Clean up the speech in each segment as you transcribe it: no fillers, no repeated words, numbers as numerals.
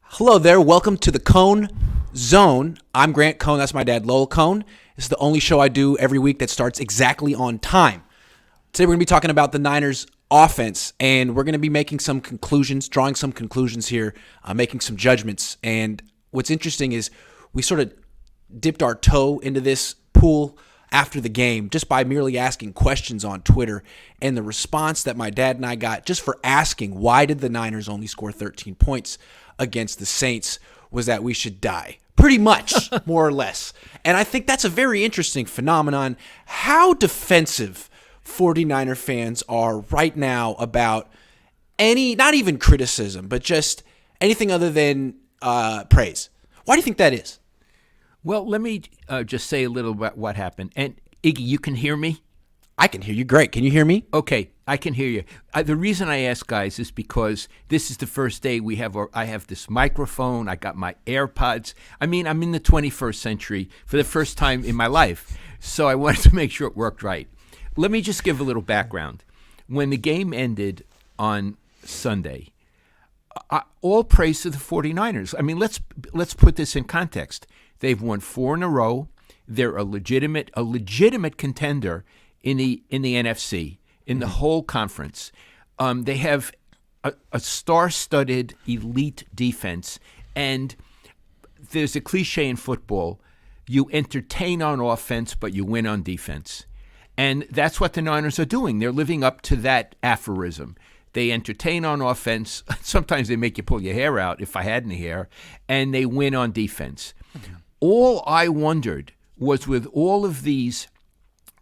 Hello there. Welcome to the Cohn Zone. I'm Grant Cohn. That's my dad, Lowell Cohn. This is the only show I do every week that starts exactly on time. Today we're going to be talking about the Niners offense, and we're going to be making some conclusions, drawing some conclusions here, making some judgments. And what's interesting is we sort of dipped our toe into this pool after the game just by merely asking questions on Twitter, and the response that my dad and I got just for asking why did the Niners only score 13 points against the Saints was that we should die. Pretty much, more or less. And I think that's a very interesting phenomenon. How defensive 49er fans are right now about any, not even criticism, but just anything other than praise. Why do you think that is? Well, let me just say a little about what happened. And Iggy, you can hear me? I can hear you great. Can you hear me? Okay, I can hear you. The reason I ask, guys, is because this is the first day I have this microphone. I got my AirPods. I mean, I'm in the 21st century for the first time in my life. So I wanted to make sure it worked right. Let me just give a little background. When the game ended on Sunday, all praise to the 49ers. I mean, let's put this in context. They've won 4 in a row. They're a legitimate contender in the NFC, in the whole conference. They have a star-studded elite defense, and there's a cliche in football: you entertain on offense, but you win on defense. And that's what the Niners are doing. They're living up to that aphorism. They entertain on offense. Sometimes they make you pull your hair out, if I had any hair, and they win on defense. Mm-hmm. All I wondered was, with all of these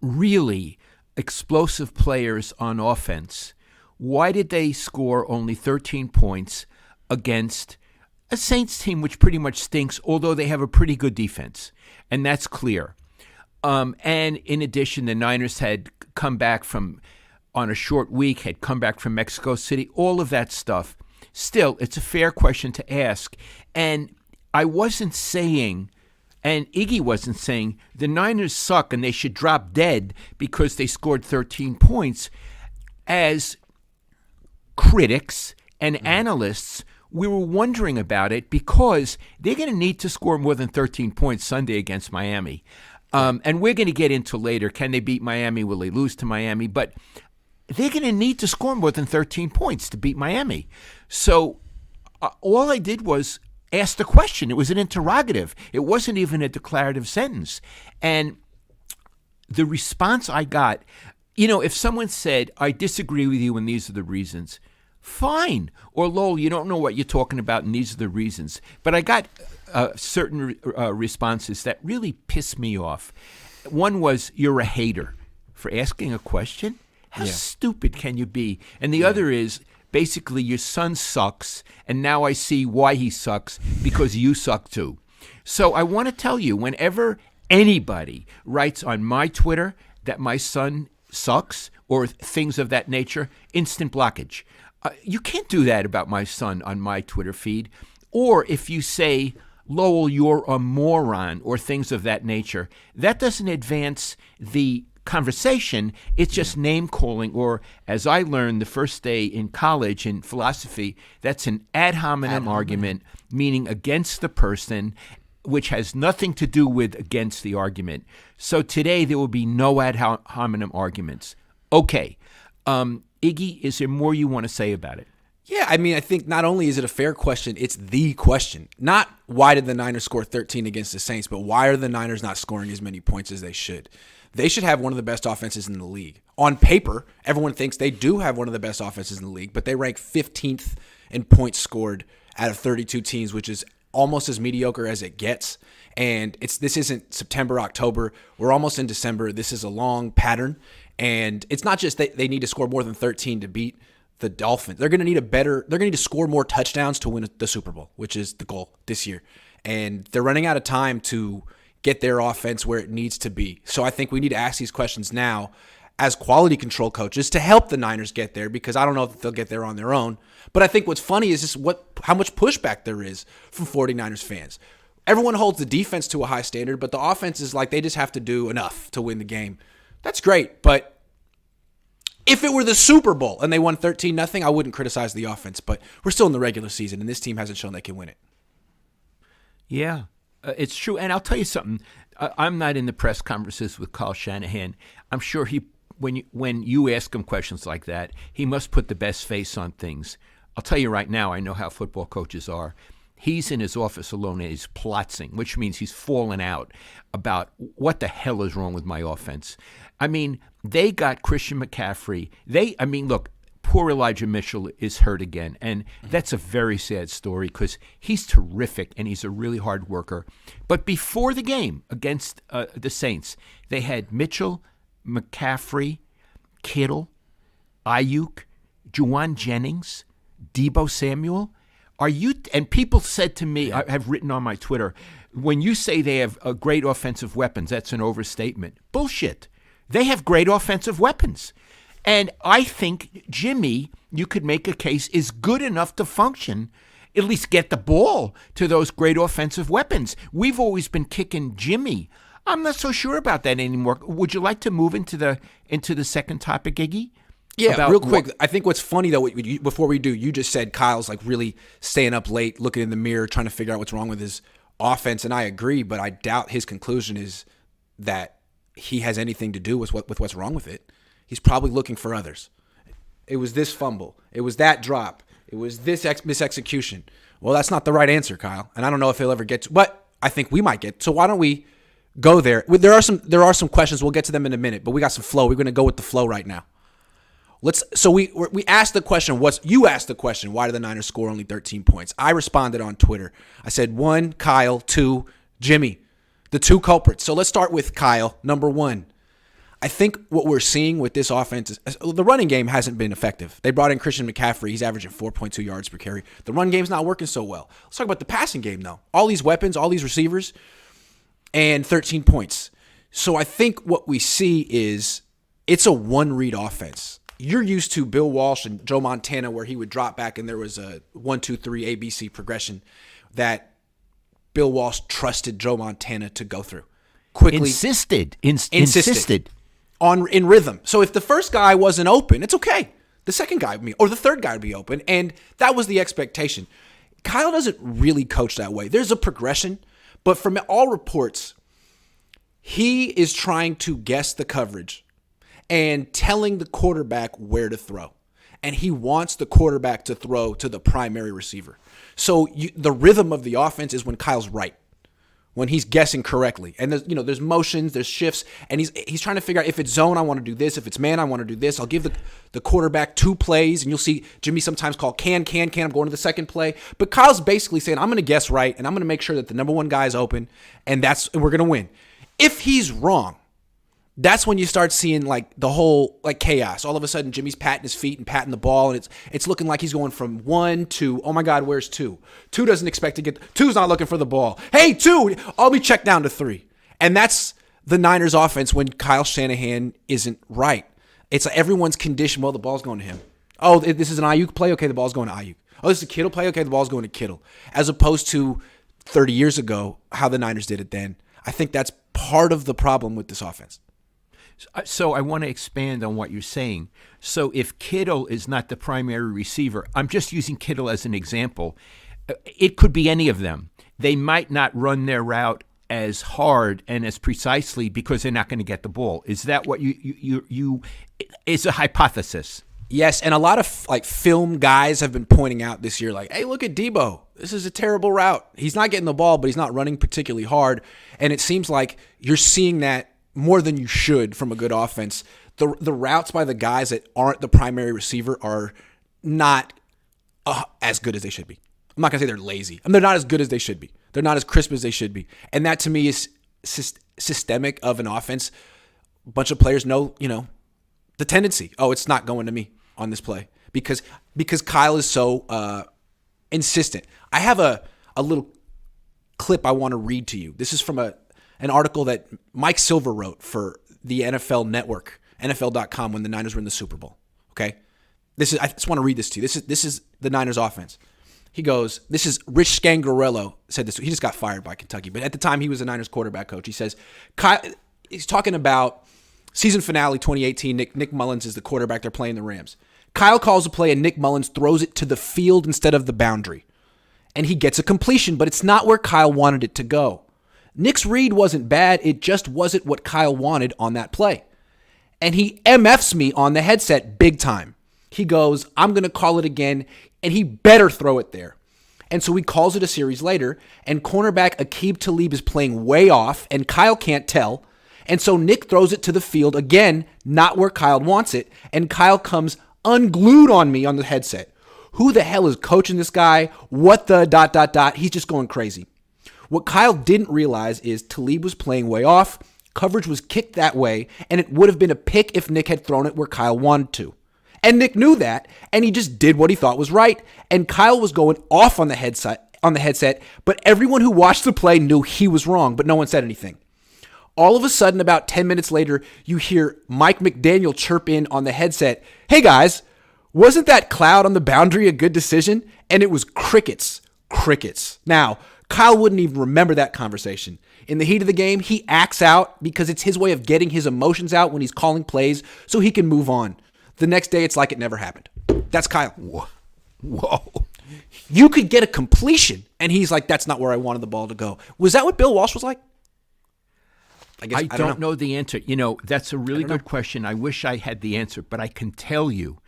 really explosive players on offense, why did they score only 13 points against a Saints team which pretty much stinks, although they have a pretty good defense? And that's clear. And in addition, the Niners had come back on a short week, had come back from Mexico City, all of that stuff. Still, it's a fair question to ask. And I wasn't saying, and Iggy wasn't saying, the Niners suck and they should drop dead because they scored 13 points. As critics and analysts, we were wondering about it because they're going to need to score more than 13 points Sunday against Miami. And we're going to get into later, can they beat Miami? Will they lose to Miami? But they're going to need to score more than 13 points to beat Miami. So all I did was ask the question. It was an interrogative. It wasn't even a declarative sentence. And the response I got, if someone said, I disagree with you and these are the reasons, fine. Or, Lowell, you don't know what you're talking about and these are the reasons. But I got certain responses that really pissed me off. One was, you're a hater for asking a question? How stupid can you be? And the other is, basically, your son sucks, and now I see why he sucks, because you suck too. So I want to tell you, whenever anybody writes on my Twitter that my son sucks or things of that nature, instant blockage. You can't do that about my son on my Twitter feed. Or if you say, Lowell, you're a moron, or things of that nature, that doesn't advance the conversation. It's just name calling, or as I learned the first day in college in philosophy, that's an ad hominem argument, meaning against the person, which has nothing to do with against the argument. So today there will be no ad hominem arguments. Okay. Iggy, is there more you want to say about it? Yeah, I mean, I think not only is it a fair question, it's the question. Not why did the Niners score 13 against the Saints, but why are the Niners not scoring as many points as they should? They should have one of the best offenses in the league. On paper, everyone thinks they do have one of the best offenses in the league, but they rank 15th in points scored out of 32 teams, which is almost as mediocre as it gets. And this isn't September, October. We're almost in December. This is a long pattern. And it's not just that they need to score more than 13 to beat the Dolphins. They're going to need to score more touchdowns to win the Super Bowl, which is the goal this year. And they're running out of time to get their offense where it needs to be. So I think we need to ask these questions now. as quality control coaches to help the Niners get there, because I don't know if they'll get there on their own. But I think what's funny is just how much pushback there is from 49ers fans. Everyone holds the defense to a high standard, but the offense is like they just have to do enough to win the game. That's great, but if it were the Super Bowl and they won 13-0, I wouldn't criticize the offense, but we're still in the regular season, and this team hasn't shown they can win it. Yeah, it's true. And I'll tell you something. I'm not in the press conferences with Kyle Shanahan. I'm sure when you ask him questions like that, he must put the best face on things. I'll tell you right now, I know how football coaches are. He's in his office alone and he's plotzing, which means he's falling out about what the hell is wrong with my offense. I mean, they got Christian McCaffrey. Look, poor Elijah Mitchell is hurt again, and that's a very sad story because he's terrific and he's a really hard worker. But before the game against the Saints, they had Mitchell, McCaffrey, Kittle, Ayuk, Juwan Jennings, Deebo Samuel. And people said to me, I have written on my Twitter, when you say they have great offensive weapons, that's an overstatement. Bullshit. They have great offensive weapons. And I think Jimmy, you could make a case, is good enough to function, at least get the ball to those great offensive weapons. We've always been kicking Jimmy. I'm not so sure about that anymore. Would you like to move into the second topic, Iggy? Yeah, real quick. I think what's funny, though, before we do, you just said Kyle's like really staying up late, looking in the mirror, trying to figure out what's wrong with his offense. And I agree, but I doubt his conclusion is that he has anything to do with what's wrong with it. He's probably looking for others. It was this fumble. It was that drop. It was this misexecution. Well, that's not the right answer, Kyle. And I don't know if he'll ever get to, but I think we might get. So why don't we go there? There are some questions. We'll get to them in a minute, but we got some flow. We're going to go with the flow right now. We asked the question, you asked the question, why did the Niners score only 13 points? I responded on Twitter. I said 1, Kyle, 2, Jimmy, the two culprits. So let's start with Kyle, number 1. I think what we're seeing with this offense is the running game hasn't been effective. They brought in Christian McCaffrey. He's averaging 4.2 yards per carry. The run game's not working so well. Let's talk about the passing game, though. All these weapons, all these receivers, and 13 points. So I think what we see is it's a one-read offense. You're used to Bill Walsh and Joe Montana where he would drop back and there was a 1, 2, 3 ABC progression that Bill Walsh trusted Joe Montana to go through. Quickly. Insisted. In rhythm. So if the first guy wasn't open, it's okay. The second guy would be, or the third guy would be open. And that was the expectation. Kyle doesn't really coach that way. There's a progression, but from all reports, he is trying to guess the coverage and telling the quarterback where to throw. And he wants the quarterback to throw to the primary receiver. So the rhythm of the offense is when Kyle's right, when he's guessing correctly. And there's motions, there's shifts, and he's trying to figure out if it's zone, I want to do this. If it's man, I want to do this. I'll give the quarterback 2 plays, and you'll see Jimmy sometimes call can. I'm going to the second play. But Kyle's basically saying, I'm going to guess right, and I'm going to make sure that the number 1 guy is open, and we're going to win. If he's wrong, that's when you start seeing like the whole like chaos. All of a sudden, Jimmy's patting his feet and patting the ball, and it's looking like he's going from 1 to, oh my God, where's 2? 2 doesn't expect to get, 2's not looking for the ball. Hey, 2, I'll be checked down to 3. And that's the Niners offense when Kyle Shanahan isn't right. It's like everyone's conditioned, well, the ball's going to him. Oh, this is an Ayuk play? Okay, the ball's going to Ayuk. Oh, this is a Kittle play? Okay, the ball's going to Kittle. As opposed to 30 years ago, how the Niners did it then. I think that's part of the problem with this offense. So I want to expand on what you're saying. So if Kittle is not the primary receiver, I'm just using Kittle as an example. It could be any of them. They might not run their route as hard and as precisely because they're not going to get the ball. Is that what you is a hypothesis? Yes, and a lot of like film guys have been pointing out this year, like, hey, look at Deebo. This is a terrible route. He's not getting the ball, but he's not running particularly hard. And it seems like you're seeing that more than you should from a good offense. The routes by the guys that aren't the primary receiver are not as good as they should be. I'm not going to say they're lazy. They're not as good as they should be. They're not as crisp as they should be. And that to me is systemic of an offense. A bunch of players know, the tendency. Oh, it's not going to me on this play because Kyle is so insistent. I have a little clip I want to read to you. This is from an article that Mike Silver wrote for the NFL Network. NFL.com when the Niners were in the Super Bowl. Okay? I just want to read this to you. This is the Niners offense. He goes, this is Rich Scangarello said this. He just got fired by Kentucky, but at the time he was a Niners quarterback coach. He says, he's talking about season finale 2018. Nick Mullins is the quarterback. They're playing the Rams. Kyle calls a play and Nick Mullins throws it to the field instead of the boundary. And he gets a completion, but it's not where Kyle wanted it to go. Nick's read wasn't bad. It just wasn't what Kyle wanted on that play. And he MFs me on the headset big time. He goes, I'm going to call it again, and he better throw it there. And so he calls it a series later, and cornerback Aqib Talib is playing way off, and Kyle can't tell. And so Nick throws it to the field again, not where Kyle wants it, and Kyle comes unglued on me on the headset. Who the hell is coaching this guy? What the ... He's just going crazy. What Kyle didn't realize is Talib was playing way off, coverage was kicked that way, and it would have been a pick if Nick had thrown it where Kyle wanted to. And Nick knew that, and he just did what he thought was right. And Kyle was going off on the headset, but everyone who watched the play knew he was wrong, but no one said anything. All of a sudden, about 10 minutes later, you hear Mike McDaniel chirp in on the headset, "Hey guys, wasn't that cloud on the boundary a good decision?" And it was crickets. Now, Kyle wouldn't even remember that conversation. In the heat of the game, he acts out because it's his way of getting his emotions out when he's calling plays so he can move on. The next day, it's like it never happened. That's Kyle. Whoa. You could get a completion, and he's like, that's not where I wanted the ball to go. Was that what Bill Walsh was like? I don't know the answer. That's a really good question. I wish I had the answer, but I can tell you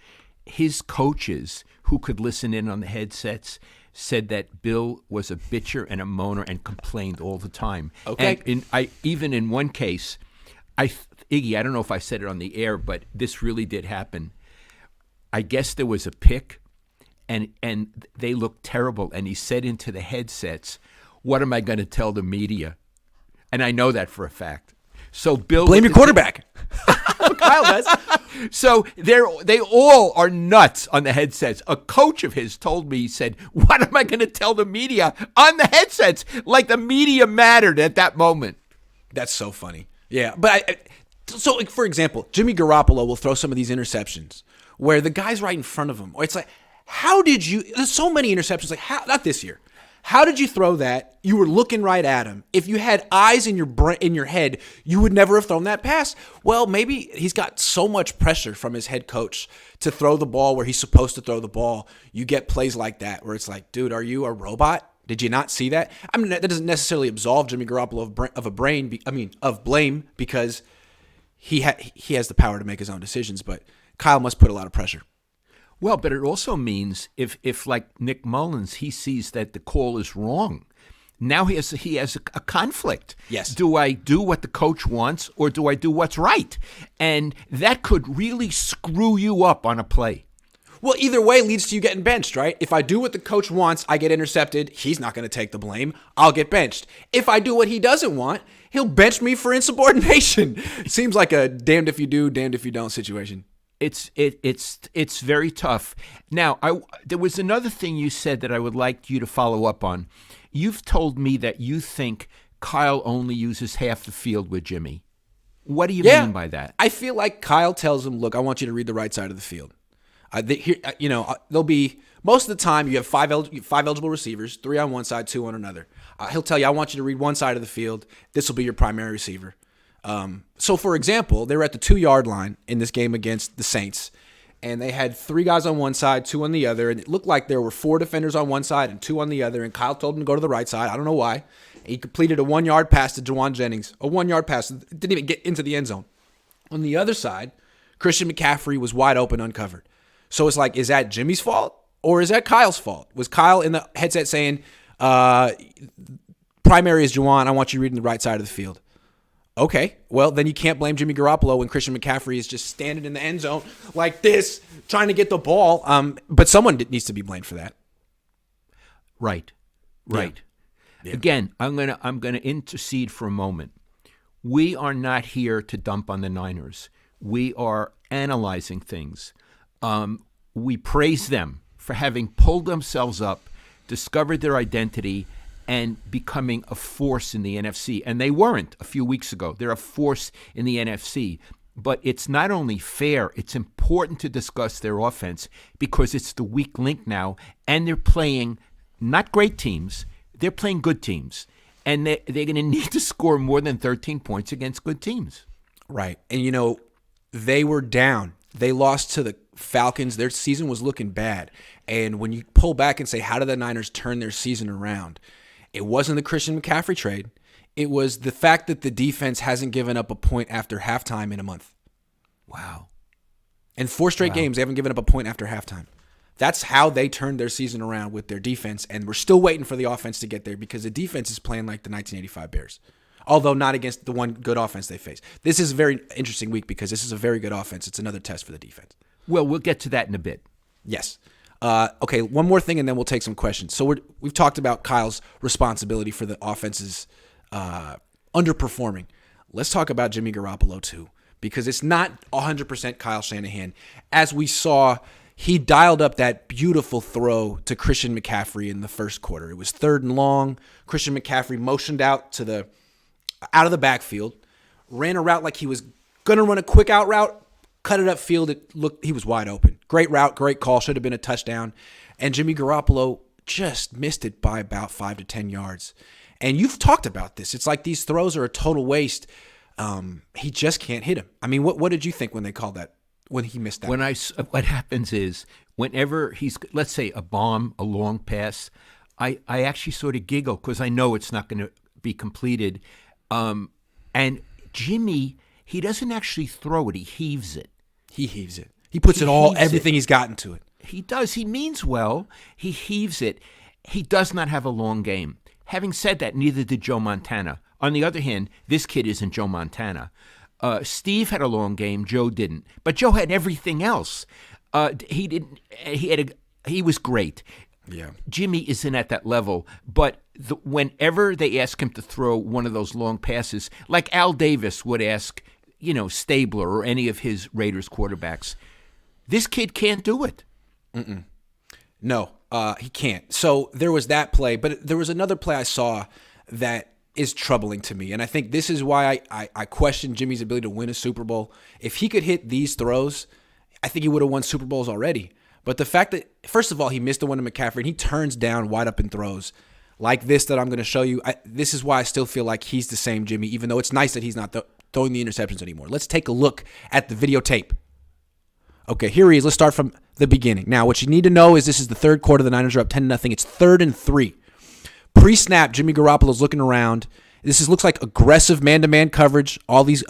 his coaches who could listen in on the headsets said that Bill was a bitcher and a moaner and complained all the time. Okay. And even in one case, Iggy, I don't know if I said it on the air, but this really did happen. I guess there was a pick, and they looked terrible. And he said into the headsets, "What am I going to tell the media?" And I know that for a fact. So Bill, blame your quarterback. Kyle does. So they all are nuts on the headsets. A coach of his told me, he said, "What am I going to tell the media on the headsets?" Like the media mattered at that moment. That's so funny. Yeah, but so like, for example, Jimmy Garoppolo will throw some of these interceptions where the guy's right in front of him. Or it's like, how did you? There's so many interceptions. Like, how? Not this year. How did you throw that? You were looking right at him. If you had eyes in your head, you would never have thrown that pass. Well, maybe he's got so much pressure from his head coach to throw the ball where he's supposed to throw the ball. You get plays like that where it's like, dude, are you a robot? Did you not see that? I mean, that doesn't necessarily absolve Jimmy Garoppolo of blame because he has the power to make his own decisions. But Kyle must put a lot of pressure. Well, but it also means if like Nick Mullins, he sees that the call is wrong. Now he has a conflict. Yes. Do I do what the coach wants or do I do what's right? And that could really screw you up on a play. Well, either way leads to you getting benched, right? If I do what the coach wants, I get intercepted. He's not going to take the blame. I'll get benched. If I do what he doesn't want, he'll bench me for insubordination. It seems like a damned if you do, damned if you don't situation. It's very tough. Now, there was another thing you said that I would like you to follow up on. You've told me that you think Kyle only uses half the field with Jimmy. What do you mean by that? I feel like Kyle tells him, look, I want you to read the right side of the field. There'll be most of the time you have five eligible receivers, 3 on one side, 2 on another. He'll tell you, I want you to read one side of the field. This will be your primary receiver. So, for example, they were at the 2-yard line in this game against the Saints, and they had 3 guys on one side, 2 on the other, and it looked like there were 4 defenders on one side and 2 on the other, and Kyle told him to go to the right side. I don't know why. He completed a 1-yard pass to Juwan Jennings, a 1-yard pass. Didn't even get into the end zone. On the other side, Christian McCaffrey was wide open, uncovered. So it's like, is that Jimmy's fault or is that Kyle's fault? Was Kyle in the headset saying, primary is Juwan, I want you reading the right side of the field? Okay, well, then you can't blame Jimmy Garoppolo when Christian McCaffrey is just standing in the end zone like this, trying to get the ball. But someone needs to be blamed for that. Right. Yeah. Again, I'm gonna intercede for a moment. We are not here to dump on the Niners. We are analyzing things. We praise them for having pulled themselves up, discovered their identity, and becoming a force in the NFC. And they weren't a few weeks ago. They're a force in the NFC. but it's not only fair, it's important to discuss their offense because it's the weak link now, and they're playing not great teams, they're playing good teams. And they're going to need to score more than 13 points against good teams. Right. And, they were down. They lost to the Falcons. Their season was looking bad. And when you pull back and say, how did the Niners turn their season around? It wasn't the Christian McCaffrey trade. It was the fact that the defense hasn't given up a point after halftime in a month. Wow. In 4 straight games, they haven't given up a point after halftime. That's how they turned their season around with their defense, and we're still waiting for the offense to get there because the defense is playing like the 1985 Bears, although not against the one good offense they face. This is a very interesting week because this is a very good offense. It's another test for the defense. Well, we'll get to that in a bit. Yes. Okay, one more thing, and then we'll take some questions. So we've talked about Kyle's responsibility for the offense's underperforming. Let's talk about Jimmy Garoppolo, too, because it's not 100% Kyle Shanahan. As we saw, he dialed up that beautiful throw to Christian McCaffrey in the first quarter. It was 3rd and long. Christian McCaffrey motioned out of the backfield, ran a route like he was going to run a quick out route, cut it upfield. He was wide open. Great route, great call. Should have been a touchdown. And Jimmy Garoppolo just missed it by about 5 to 10 yards. And you've talked about this. It's like these throws are a total waste. He just can't hit him. I mean, what did you think when they called that? When he missed that? What happens is whenever he's, let's say, a bomb, a long pass, I actually sort of giggle because I know it's not going to be completed. And Jimmy, he doesn't actually throw it; he heaves it. He heaves it. He puts everything he's got into it. He does. He means well. He heaves it. He does not have a long game. Having said that, neither did Joe Montana. On the other hand, this kid isn't Joe Montana. Steve had a long game. Joe didn't. But Joe had everything else. He didn't. He was great. Yeah. Jimmy isn't at that level. But whenever they ask him to throw one of those long passes, like Al Davis would ask, Stabler or any of his Raiders quarterbacks, this kid can't do it. No, he can't. So there was that play, but there was another play I saw that is troubling to me. And I think this is why I question Jimmy's ability to win a Super Bowl. If he could hit these throws, I think he would have won Super Bowls already. But the fact that, first of all, he missed the one to McCaffrey, and he turns down wide open throws like this that I'm going to show you. This is why I still feel like he's the same Jimmy, even though it's nice that he's not throwing the interceptions anymore. Let's take a look at the videotape. Okay, here he is. Let's start from the beginning. Now, what you need to know is this is the 3rd quarter. The Niners are up 10-0. It's 3rd and 3. Pre-snap, Jimmy Garoppolo's looking around. Looks like aggressive man-to-man coverage. All these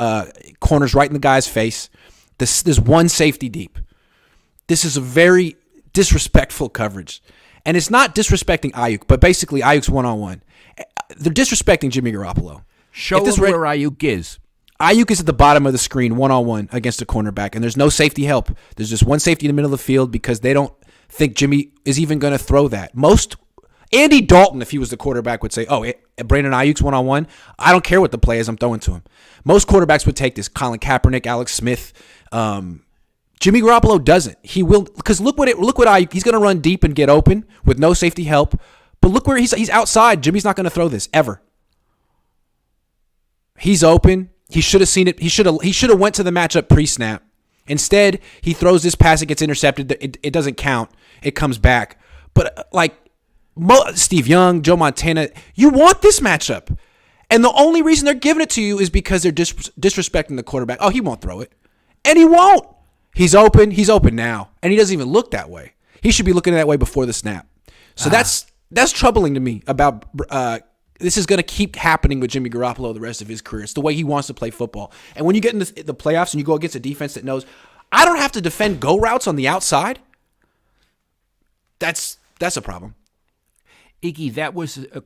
corners right in the guy's face. There's one safety deep. This is a very disrespectful coverage. And it's not disrespecting Ayuk, but basically Ayuk's one-on-one. They're disrespecting Jimmy Garoppolo. Show them where Ayuk is. Ayuk is at the bottom of the screen, one-on-one against a cornerback, and there's no safety help. There's just one safety in the middle of the field because they don't think Jimmy is even going to throw that. Andy Dalton, if he was the quarterback, would say, Brandon Ayuk's one-on-one. I don't care what the play is. I'm throwing to him. Most quarterbacks would take this. Colin Kaepernick, Alex Smith. Jimmy Garoppolo doesn't. He will, because look what Ayuk, he's going to run deep and get open with no safety help. But look where he's outside. Jimmy's not going to throw this ever. He's open. He should have seen it. He should have went to the matchup pre-snap. Instead, he throws this pass. It gets intercepted. It doesn't count. It comes back. But Steve Young, Joe Montana, you want this matchup. And the only reason they're giving it to you is because they're disrespecting the quarterback. Oh, he won't throw it. And he won't. He's open. He's open now. And he doesn't even look that way. He should be looking that way before the snap. So that's troubling to me about this is going to keep happening with Jimmy Garoppolo the rest of his career. It's the way he wants to play football. And when you get in the playoffs and you go against a defense that knows, I don't have to defend go routes on the outside, that's a problem. Iggy, that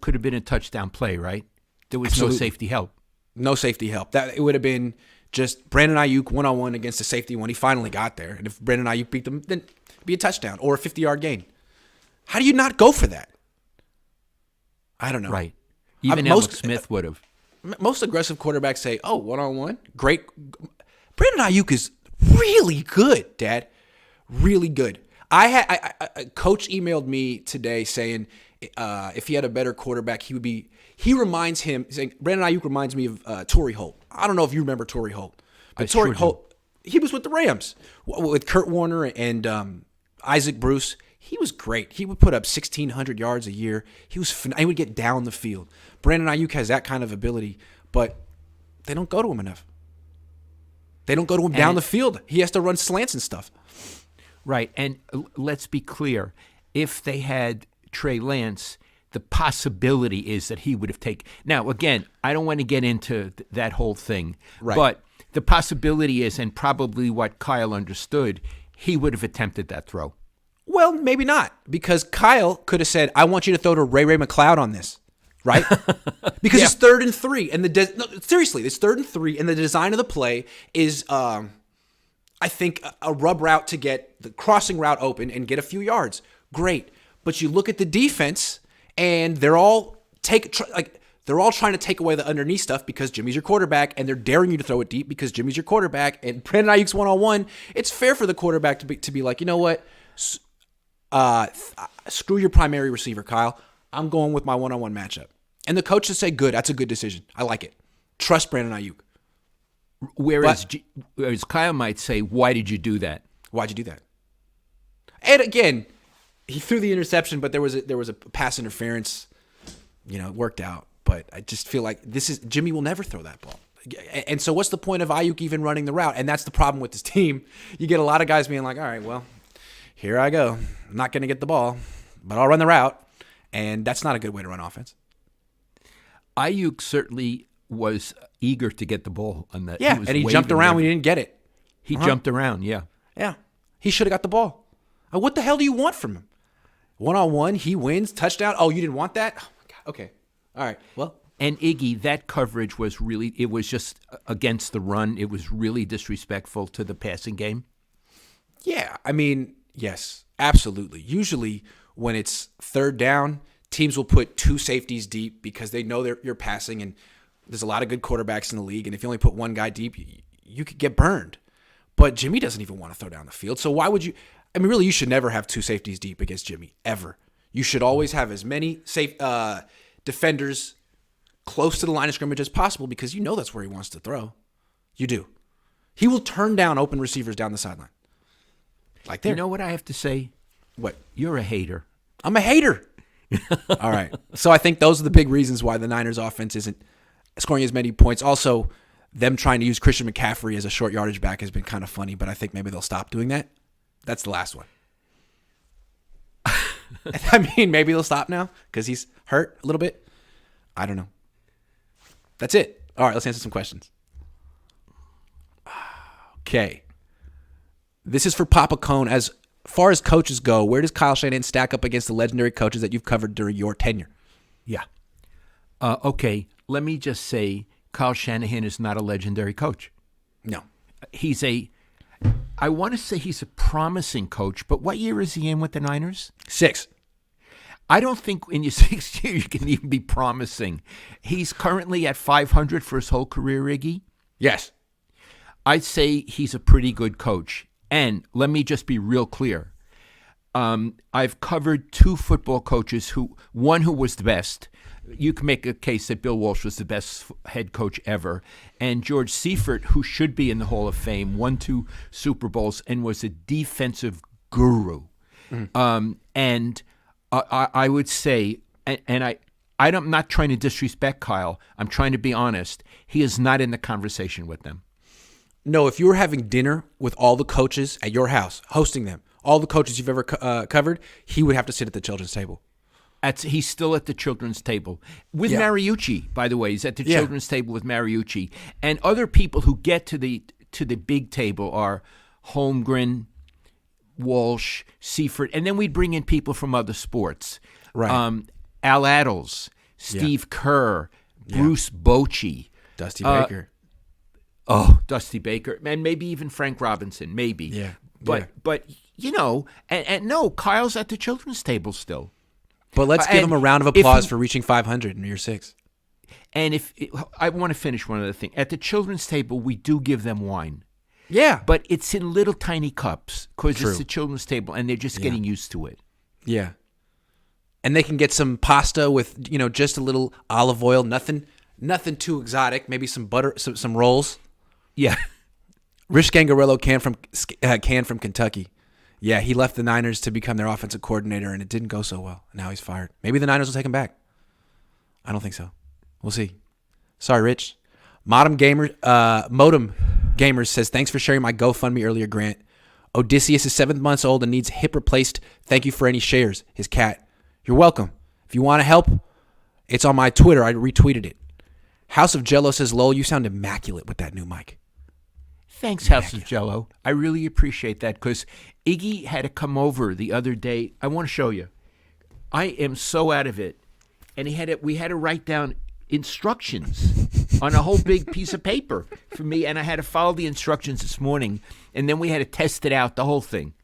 could have been a touchdown play, right? There was Absolutely. no safety help. No safety help. It would have been just Brandon Ayuk one-on-one against a safety when he finally got there. And if Brandon Ayuk beat them, then it'd be a touchdown or a 50-yard gain. How do you not go for that? I don't know. Right. Even Alex Smith would have. Most aggressive quarterbacks say, one-on-one, great. Brandon Ayuk is really good, Dad. Really good. A coach emailed me today saying if he had a better quarterback, he reminds him, saying Brandon Ayuk reminds me of Torrey Holt. I don't know if you remember Torrey Holt. But Torrey Holt, he was with the Rams with Kurt Warner and Isaac Bruce. He was great. He would put up 1,600 yards a year. He would get down the field. Brandon Ayuk has that kind of ability, but they don't go to him enough. They don't go to him down the field. He has to run slants and stuff. Right, and let's be clear. If they had Trey Lance, the possibility is that he would have taken. Now, again, I don't want to get into that whole thing, right. But the possibility is, and probably what Kyle understood, he would have attempted that throw. Well, maybe not, because Kyle could have said, I want you to throw to Ray McCloud on this, right? Because it's 3rd and 3. And seriously, it's 3rd and 3, and the design of the play is, I think, a rub route to get the crossing route open and get a few yards. Great. But you look at the defense, and they're all trying to take away the underneath stuff because Jimmy's your quarterback, and they're daring you to throw it deep because Jimmy's your quarterback. And Brandon Ayuk's one-on-one. It's fair for the quarterback to be like, you know what? Screw your primary receiver, Kyle. I'm going with my one-on-one matchup. And the coach should say, good, that's a good decision. I like it. Trust Brandon Ayuk. Whereas Kyle might say, why did you do that? Why'd you do that? And again, he threw the interception, but there was a pass interference. It worked out. But I just feel like Jimmy will never throw that ball. And so what's the point of Ayuk even running the route? And that's the problem with this team. You get a lot of guys being like, all right, well, here I go. I'm not going to get the ball, but I'll run the route. And that's not a good way to run offense. Ayuk certainly was eager to get the ball on that. Yeah, and he jumped around when he didn't get it. He jumped around, yeah. Yeah, he should have got the ball. What the hell do you want from him? One-on-one, he wins, touchdown. Oh, you didn't want that? Oh, my God. Okay. All right, well. And Iggy, that coverage was really, it was just against the run. It was really disrespectful to the passing game. Yeah, I mean, yes, absolutely. Usually when it's 3rd down, teams will put 2 safeties deep because they know you're passing, and there's a lot of good quarterbacks in the league, and if you only put one guy deep, you could get burned. But Jimmy doesn't even want to throw down the field, so why would you? I mean, really, you should never have 2 safeties deep against Jimmy, ever. You should always have as many defenders close to the line of scrimmage as possible because you know that's where he wants to throw. You do. He will turn down open receivers down the sideline. Like there. You know what I have to say? What? You're a hater. I'm a hater. All right. So I think those are the big reasons why the Niners offense isn't scoring as many points. Also, them trying to use Christian McCaffrey as a short yardage back has been kind of funny, but I think maybe they'll stop doing that. That's the last one. I mean, maybe they'll stop now because he's hurt a little bit. I don't know. That's it. All right, let's answer some questions. Okay. This is for Papa Cohn. As far as coaches go, where does Kyle Shanahan stack up against the legendary coaches that you've covered during your tenure? Yeah. Okay, let me just say Kyle Shanahan is not a legendary coach. No. I want to say he's a promising coach, but what year is he in with the Niners? 6. I don't think in your 6th year you can even be promising. He's currently at 500 for his whole career, Iggy. Yes. I'd say he's a pretty good coach. And let me just be real clear. I've covered 2 football coaches, one who was the best. You can make a case that Bill Walsh was the best head coach ever. And George Seifert, who should be in the Hall of Fame, won 2 Super Bowls and was a defensive guru. And I would say, and I'm not trying to disrespect Kyle. I'm trying to be honest. He is not in the conversation with them. No, if you were having dinner with all the coaches at your house, hosting them, all the coaches you've ever covered, he would have to sit at the children's table. He's still at the children's table with Mariucci, by the way. He's at the children's table with Mariucci. And other people who get to the big table are Holmgren, Walsh, Seifert, and then we'd bring in people from other sports. Right. Al Attles, Steve Kerr, Bruce Bochy. Dusty Baker. Dusty Baker. And maybe even Frank Robinson, maybe. Yeah. But you know, and no, Kyle's at the children's table still. But let's give him a round of applause for reaching 500 in year 6. And I want to finish one other thing. At the children's table, we do give them wine. Yeah. But it's in little tiny cups because it's the children's table and they're just getting used to it. Yeah. And they can get some pasta with, just a little olive oil, nothing too exotic, maybe some butter, some rolls. Yeah. Rich Gangarello can from Kentucky. Yeah, he left the Niners to become their offensive coordinator, and it didn't go so well. Now he's fired. Maybe the Niners will take him back. I don't think so. We'll see. Sorry, Rich. Modem Gamers says, thanks for sharing my GoFundMe earlier, Grant. Odysseus is 7 months old and needs hip replaced. Thank you for any shares. His cat. You're welcome. If you want to help, it's on my Twitter. I retweeted it. House of Jello says, Lowell, you sound immaculate with that new mic. Thanks, House of Jello. I really appreciate that because Iggy had to come over the other day. I want to show you. I am so out of it. And we had to write down instructions on a whole big piece of paper for me, and I had to follow the instructions this morning, and then we had to test it out, the whole thing.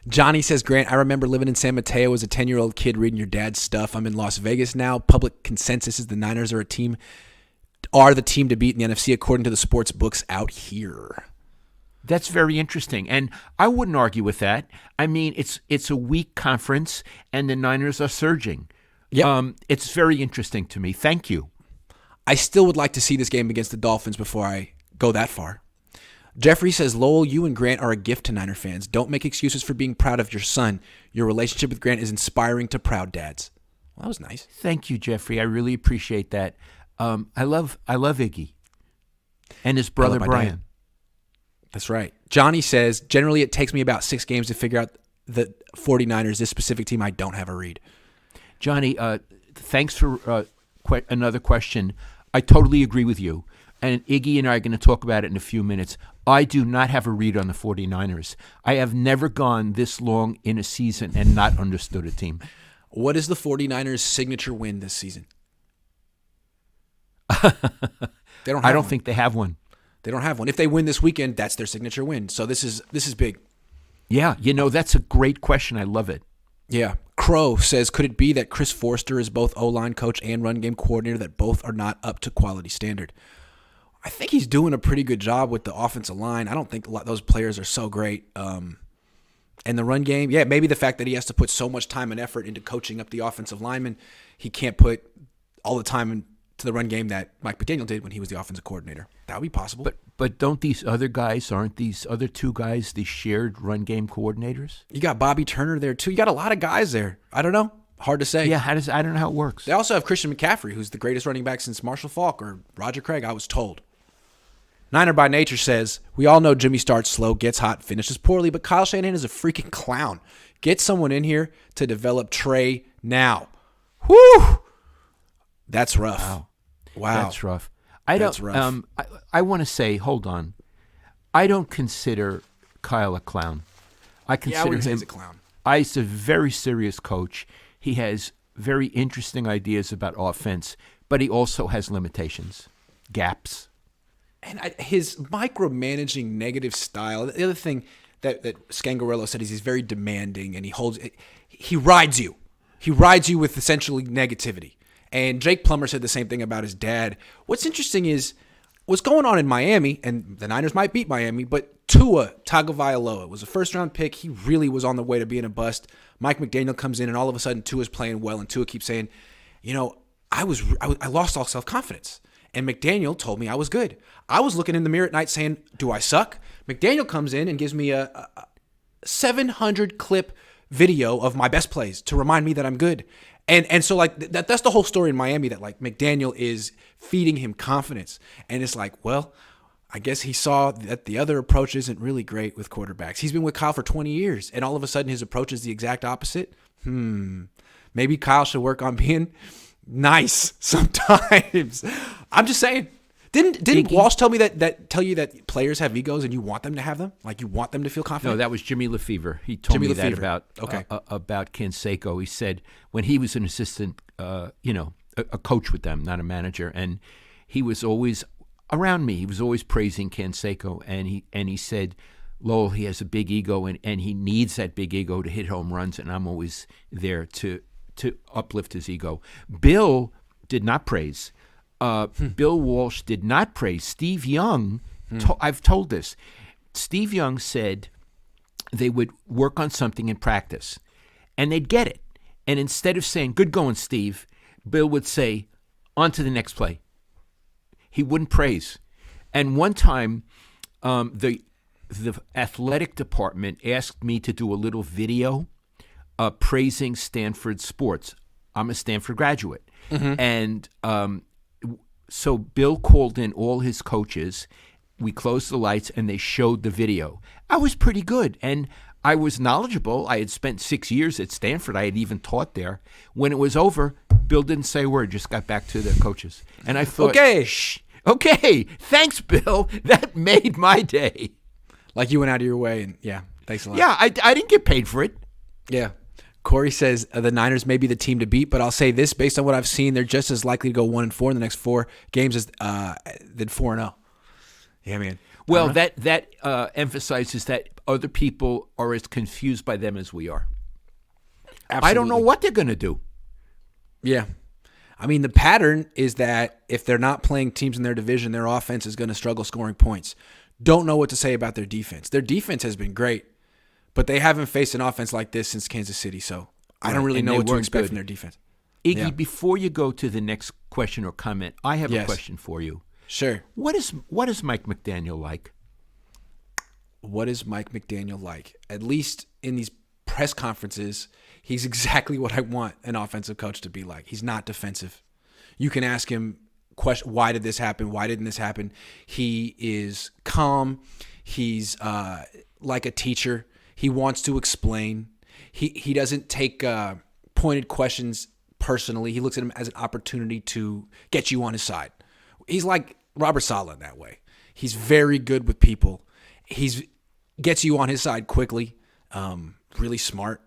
Johnny says, Grant, I remember living in San Mateo as a 10-year-old kid reading your dad's stuff. I'm in Las Vegas now. Public consensus is the Niners are the team to beat in the NFC according to the sports books out here. That's very interesting, and I wouldn't argue with that. I mean, it's a weak conference, and the Niners are surging. Yep. It's very interesting to me. Thank you. I still would like to see this game against the Dolphins before I go that far. Jeffrey says, Lowell, you and Grant are a gift to Niner fans. Don't make excuses for being proud of your son. Your relationship with Grant is inspiring to proud dads. Well, that was nice. Thank you, Jeffrey. I really appreciate that. I love Iggy and his brother Brian. That's right. Johnny says, generally it takes me about 6 games to figure out the 49ers, this specific team I don't have a read. Johnny, thanks for another question. I totally agree with you. And Iggy and I are going to talk about it in a few minutes. I do not have a read on the 49ers. I have never gone this long in a season and not understood a team. What is the 49ers' signature win this season? I don't think they have one. They don't have one. If they win this weekend, that's their signature win. So this is big. Yeah, that's a great question. I love it. Yeah. Crow says, could it be that Chris Forster is both O-line coach and run game coordinator, that both are not up to quality standard? I think he's doing a pretty good job with the offensive line. I don't think those players are so great. And the run game, yeah, maybe the fact that he has to put so much time and effort into coaching up the offensive linemen, he can't put all the time into the run game that Mike McDaniel did when he was the offensive audinator. That would be possible. But aren't these other two guys the shared run game coordinators? You got Bobby Turner there too. You got a lot of guys there. I don't know. Hard to say. Yeah, I don't know how it works. They also have Christian McCaffrey, who's the greatest running back since Marshall Faulk or Roger Craig, I was told. Niner by Nature says, we all know Jimmy starts slow, gets hot, finishes poorly, but Kyle Shanahan is a freaking clown. Get someone in here to develop Trey now. Whew! That's rough. Wow. That's rough. I want to say, hold on. I don't consider Kyle a clown. I consider him he's a clown. He's a very serious coach. He has very interesting ideas about offense, but he also has limitations, gaps. And his micromanaging negative style. The other thing that Scangarello said is he's very demanding, and he rides you. He rides you with essentially negativity. And Jake Plummer said the same thing about his dad. What's interesting is what's going on in Miami, and the Niners might beat Miami, but Tua Tagovailoa was a first-round pick. He really was on the way to being a bust. Mike McDaniel comes in, and all of a sudden Tua's playing well, and Tua keeps saying, I lost all self-confidence. And McDaniel told me I was good. I was looking in the mirror at night saying, do I suck? McDaniel comes in and gives me a 700-clip video of my best plays to remind me that I'm good. And so like that's the whole story in Miami, that like McDaniel is feeding him confidence. And it's like, well, I guess he saw that the other approach isn't really great with quarterbacks. He's been with Kyle for 20 years, and all of a sudden his approach is the exact opposite. Maybe Kyle should work on being nice sometimes. I'm just saying. Didn't Walsh tell you that players have egos and you want them to have them? Like you want them to feel confident? No, that was Jimmy Lefevre. He told me that about Canseco. He said when he was an assistant, a coach with them, not a manager, and he was always around me. He was always praising Canseco, and he said, Lowell, he has a big ego, and he needs that big ego to hit home runs, and I'm always there to uplift his ego. Bill did not praise. Bill Walsh did not praise. Steve Young, I've told this, Steve Young said they would work on something in practice, and they'd get it. And instead of saying, good going, Steve, Bill would say, on to the next play. He wouldn't praise. And one time, The athletic department asked me to do a little video praising Stanford sports. I'm a Stanford graduate. And so Bill called in all his coaches. We closed the lights, and they showed the video. I was pretty good, and I was knowledgeable. I had spent 6 years at Stanford. I had even taught there. When it was over, Bill didn't say a word, just got back to the coaches. And I thought, okay, thanks, Bill. That made my day. Like you went out of your way, and yeah, thanks a lot. Yeah, I didn't get paid for it. Yeah. Corey says the Niners may be the team to beat, but I'll say this, based on what I've seen, they're just as likely to go 1-4 in the next 4 games as than 4-0. Yeah, man. Well, that emphasizes that other people are as confused by them as we are. Absolutely. I don't know what they're going to do. Yeah. I mean, the pattern is that if they're not playing teams in their division, their offense is going to struggle scoring points. Don't know what to say about their defense. Their defense has been great, but they haven't faced an offense like this since Kansas City, so I don't really know what to expect from their defense. Iggy, before you go to the next question or comment, I have a question for you. Sure. What is Mike McDaniel like? What is Mike McDaniel like? At least in these press conferences, he's exactly what I want an offensive coach to be like. He's not defensive. You can ask him, why did this happen? Why didn't this happen? He is calm. He's like a teacher. He wants to explain. He doesn't take pointed questions personally. He looks at them as an opportunity to get you on his side. He's like Robert Saleh in that way. He's very good with people. He's gets you on his side quickly. Really smart.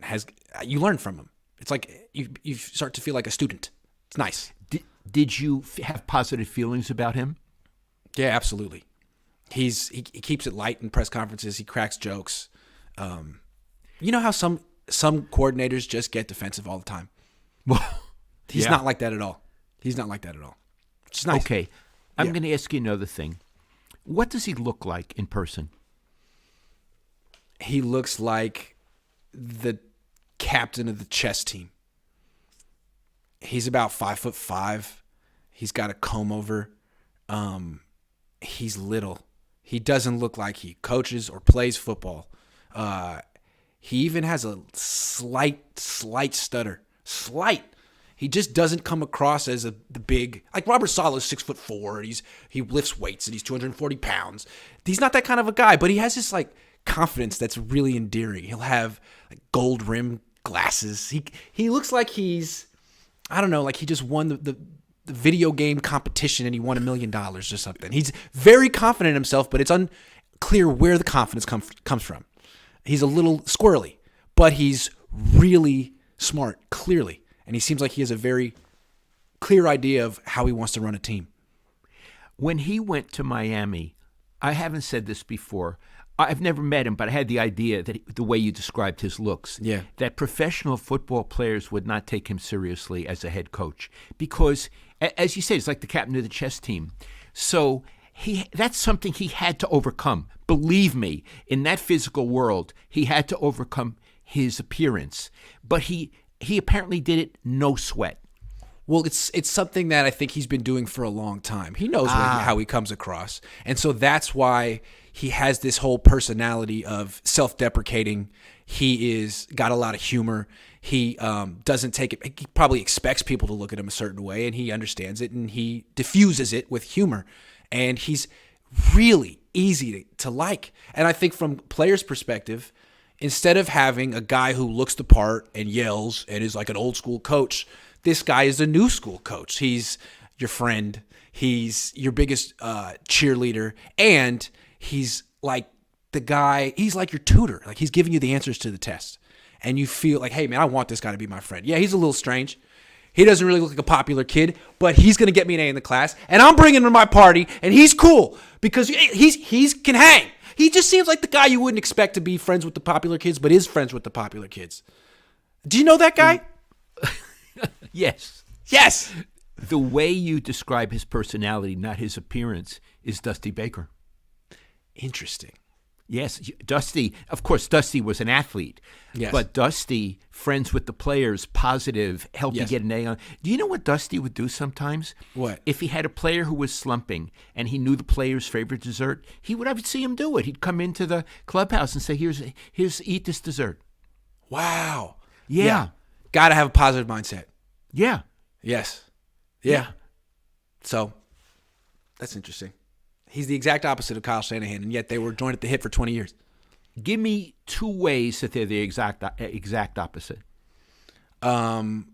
You learn from him. It's like you start to feel like a student. It's nice. Did you have positive feelings about him? Yeah, absolutely. He keeps it light in press conferences. He cracks jokes. You know how some coordinators just get defensive all the time? Well, he's not like that at all. He's not like that at all. It's nice. Okay. I'm going to ask you another thing. What does he look like in person? He looks like the captain of the chess team. He's about 5'5". He's got a comb over. He's little. He doesn't look like he coaches or plays football. He even has a slight stutter. Slight. He just doesn't come across as the big, like Robert Saleh is 6'4". He lifts weights and he's 240 pounds. He's not that kind of a guy, but he has this like confidence that's really endearing. He'll have like gold rimmed glasses. He looks like he's, I don't know, like he just won the video game competition and he won $1 million or something. He's very confident in himself, but it's unclear where the confidence comes from. He's a little squirrely, but he's really smart, clearly. And he seems like he has a very clear idea of how he wants to run a team. When he went to Miami, I haven't said this before. I've never met him, but I had the idea that the way you described his looks, that professional football players would not take him seriously as a head coach because, as you said, it's like the captain of the chess team. So that's something he had to overcome. Believe me, in that physical world, he had to overcome his appearance. But he apparently did it no sweat. Well, it's something that I think he's been doing for a long time. He knows how he comes across. And so that's why he has this whole personality of self-deprecating. He is got a lot of humor. He doesn't take it. He probably expects people to look at him a certain way, and he understands it, and he diffuses it with humor. And he's really easy to like. And I think from players' perspective, instead of having a guy who looks the part and yells and is like an old school coach, this guy is a new school coach. He's your friend. He's your biggest cheerleader. And he's like the guy, he's like your tutor. Like he's giving you the answers to the test. And you feel like, hey, man, I want this guy to be my friend. Yeah, he's a little strange. He doesn't really look like a popular kid, but he's going to get me an A in the class. And I'm bringing him to my party, and he's cool because he can hang. He just seems like the guy you wouldn't expect to be friends with the popular kids, but is friends with the popular kids. Do you know that guy? Yes. Yes. The way you describe his personality, not his appearance, is Dusty Baker. Interesting. Yes, Dusty. Of course, Dusty was an athlete. Yes. But Dusty, friends with the players, positive, helped you Yes. get an A on. Do you know what Dusty would do sometimes? What? If he had a player who was slumping and he knew the player's favorite dessert, I would see him do it. He'd come into the clubhouse and say, "Here's eat this dessert." Wow. Yeah. Got to have a positive mindset. Yeah. Yes. Yeah. So that's interesting. He's the exact opposite of Kyle Shanahan, and yet they were joined at the hip for 20 years. Give me 2 ways that they're the exact opposite. Kyle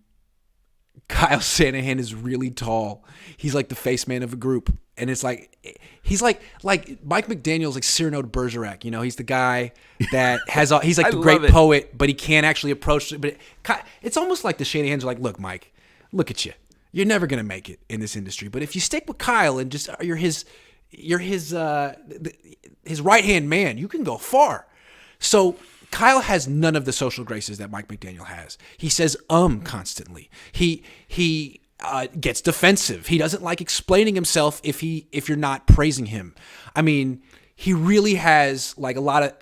Shanahan is really tall. He's like the face man of a group. And it's like, he's like Mike McDaniel's like Cyrano de Bergerac. You know, he's the guy that he's like the great poet, but he can't actually approach it. But it's almost like the Shanahans are like, look, Mike, look at you. You're never going to make it in this industry. But if you stick with Kyle and just you're his right-hand man, you can go far. So Kyle has none of the social graces that Mike McDaniel has. He says constantly. He gets defensive. He doesn't like explaining himself if you're not praising him. I mean, he really has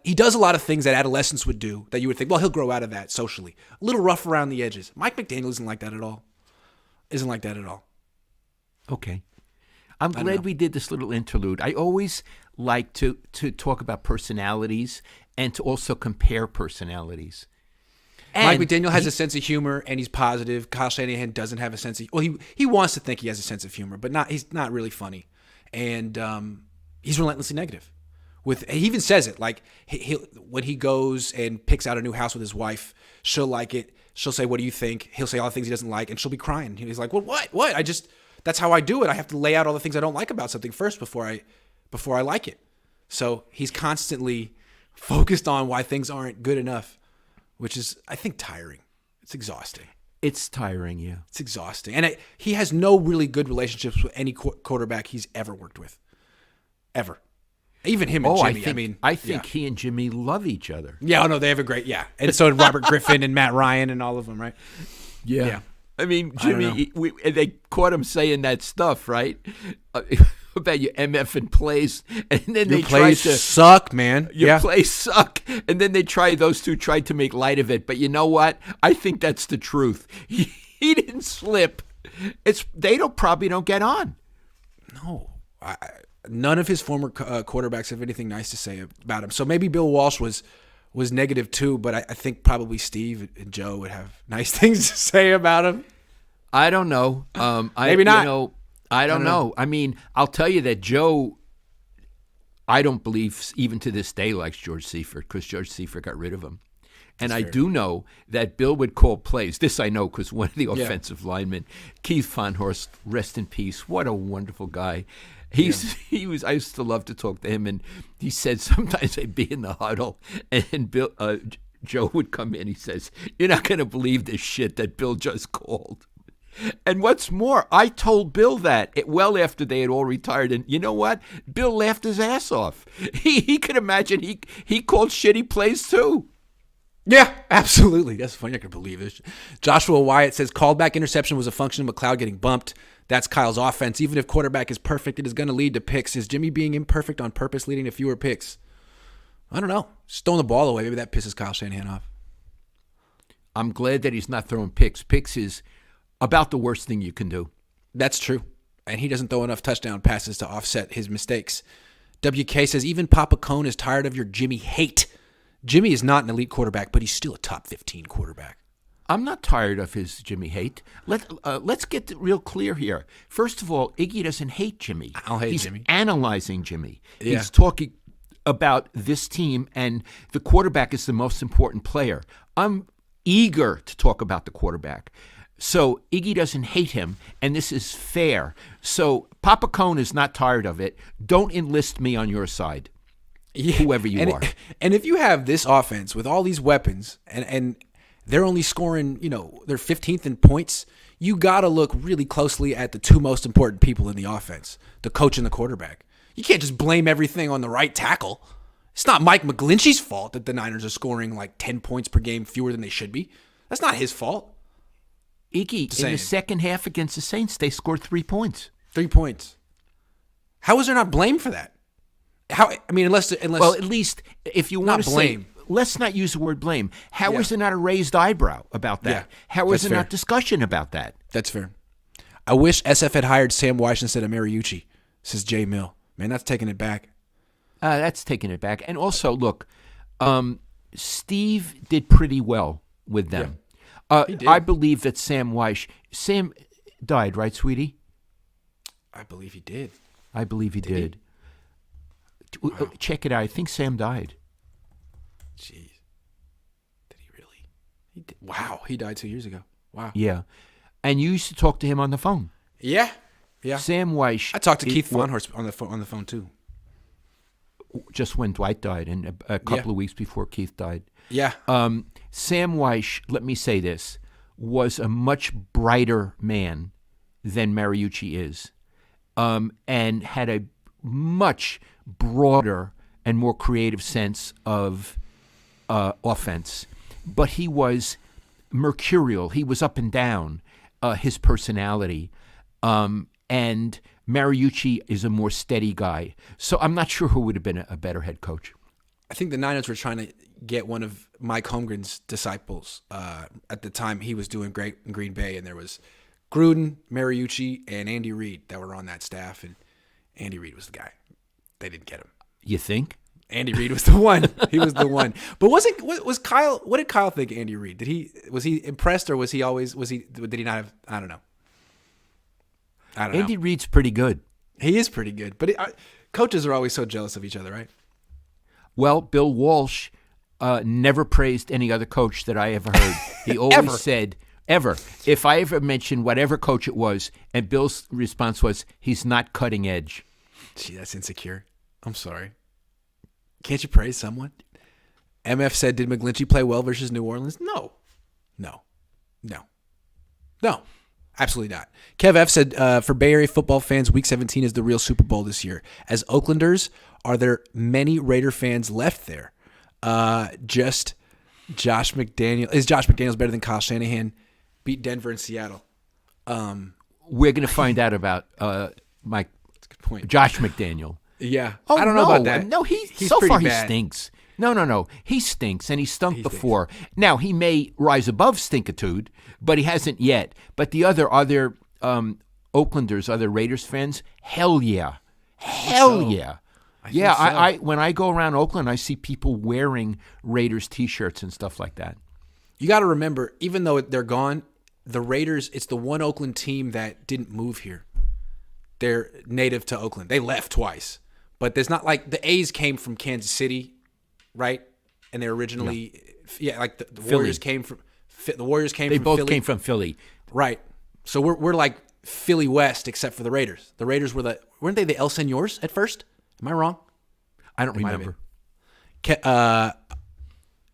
he does a lot of things that adolescents would do that you would think, well, he'll grow out of that socially. A little rough around the edges. Mike McDaniel isn't like that at all. Okay. I'm glad we did this little interlude. I always like to talk about personalities and to also compare personalities. And Mike McDaniel has a sense of humor, and he's positive. Kyle Shanahan doesn't have a sense of he wants to think he has a sense of humor, but he's not really funny. And he's relentlessly negative. He even says it, like when he goes and picks out a new house with his wife, she'll like it. She'll say, "What do you think?" He'll say all the things he doesn't like, and she'll be crying. He's like, "Well, what? That's how I do it. I have to lay out all the things I don't like about something first before I like it." So he's constantly focused on why things aren't good enough, which is, I think, tiring. It's exhausting. It's tiring, yeah. It's exhausting. And he has no really good relationships with any quarterback he's ever worked with. Ever. Even him and Jimmy. I think he and Jimmy love each other. Yeah, they have a great, And so did Robert Griffin and Matt Ryan and all of them, right? Yeah. I mean, Jimmy, they caught him saying that stuff, right? About your MF and plays, and then your plays suck, man. Your plays suck, and then those two tried to make light of it. But you know what? I think that's the truth. He didn't slip. They probably don't get on. No, none of his former quarterbacks have anything nice to say about him. So maybe Bill Walsh was negative too, but I think probably Steve and Joe would have nice things to say about him. I don't know. Maybe not. I don't know. I mean, I'll tell you that Joe, I don't believe even to this day likes George Seifert because George Seifert got rid of him. And I do know that Bill would call plays. This I know because one of the offensive linemen, Keith Von Horst, rest in peace. What a wonderful guy. He was. I used to love to talk to him, and he said sometimes I'd be in the huddle, and Joe would come in. He says, "You're not going to believe this shit that Bill just called." And what's more, I told Bill that well after they had all retired, and you know what? Bill laughed his ass off. He could imagine he called shitty plays too. Yeah, absolutely. That's funny. I can believe this. Joshua Wyatt says callback interception was a function of McLeod getting bumped. That's Kyle's offense. Even if quarterback is perfect, it is going to lead to picks. Is Jimmy being imperfect on purpose leading to fewer picks? I don't know. Just throwing the ball away. Maybe that pisses Kyle Shanahan off. I'm glad that he's not throwing picks. Picks is about the worst thing you can do. That's true. And he doesn't throw enough touchdown passes to offset his mistakes. WK says, even Papa Cohn is tired of your Jimmy hate. Jimmy is not an elite quarterback, but he's still a top 15 quarterback. I'm not tired of his Jimmy hate. Let's get real clear here. First of all, Iggy doesn't hate Jimmy. I don't hate Jimmy. He's analyzing Jimmy. Yeah. He's talking about this team, and the quarterback is the most important player. I'm eager to talk about the quarterback. So Iggy doesn't hate him, and this is fair. So Papa Cohn is not tired of it. Don't enlist me on your side, whoever you are. And if you have this offense with all these weapons, and they're only scoring, they're 15th in points, you got to look really closely at the two most important people in the offense, the coach and the quarterback. You can't just blame everything on the right tackle. It's not Mike McGlinchey's fault that the Niners are scoring like 10 points per game fewer than they should be. That's not his fault. Iggy, in the second half against the Saints, they scored 3 points. 3 points. How is there not blame for that? How? I mean, unless Well, at least if you want to say, blame. let's not use the word blame. How Yeah. is there not a raised eyebrow about that? Yeah, How is that's there fair. not discussion about that? That's fair. I wish SF had hired Sam Weish instead of Mariucci, says Jay Mill. Man, that's taking it back. That's taking it back. And also, look, Steve did pretty well with them. He did. I believe that Sam died, right, sweetie? I believe he did. I believe he did. Check it out. I think Sam died. Jeez. Did he really? He did. Wow, he died 2 years ago. Wow. Yeah. And you used to talk to him on the phone. Yeah. Yeah. Sam Weish. I talked to Keith Von Horst on the phone too. Just when Dwight died, and a couple of weeks before Keith died. Yeah. Sam Weish, let me say this, was a much brighter man than Mariucci is, and had a much broader and more creative sense of offense. But he was mercurial. He was up and down, his personality. And Mariucci is a more steady guy. So I'm not sure who would have been a better head coach. I think the Niners were trying to get one of Mike Holmgren's disciples. At the time, he was doing great in Green Bay, and there was Gruden, Mariucci, and Andy Reid that were on that staff, and Andy Reid was the guy. They didn't get him. You think? Andy Reid was the one. He was the one. But was Kyle? What did Kyle think of Andy Reid? Was he impressed, or did he not have? I don't know. Andy Reid's pretty good. He is pretty good, but coaches are always so jealous of each other, right? Well, Bill Walsh never praised any other coach that I ever heard. He always said, ever, if I ever mentioned whatever coach it was, and Bill's response was, he's not cutting edge. Gee, that's insecure. I'm sorry. Can't you praise someone? MF said, did McGlinchey play well versus New Orleans? No. Absolutely not. Kev F said, for Bay Area football fans, Week 17 is the real Super Bowl this year. As Oaklanders, are there many Raider fans left there? Just Josh McDaniel. Is Josh McDaniels better than Kyle Shanahan? Beat Denver and Seattle. We're going to find out about That's a good point. Josh McDaniel. Yeah. Oh, I don't know about that. No, He's so pretty far bad. he stinks. No. He stinks, and he stunk before. Now, he may rise above stinkitude, but he hasn't yet. But the other Oaklanders, other Raiders fans, hell yeah. Yeah. I when I go around Oakland, I see people wearing Raiders T-shirts and stuff like that. You got to remember, even though they're gone, the Raiders, it's the one Oakland team that didn't move here. They're native to Oakland. They left twice. But there's not like the A's came from Kansas City, right? And they're originally, like the Warriors came from Philly. They both came from Philly. Right. So we're like Philly West, except for the Raiders. The Raiders weren't they the El Señors at first? Am I wrong? I don't remember.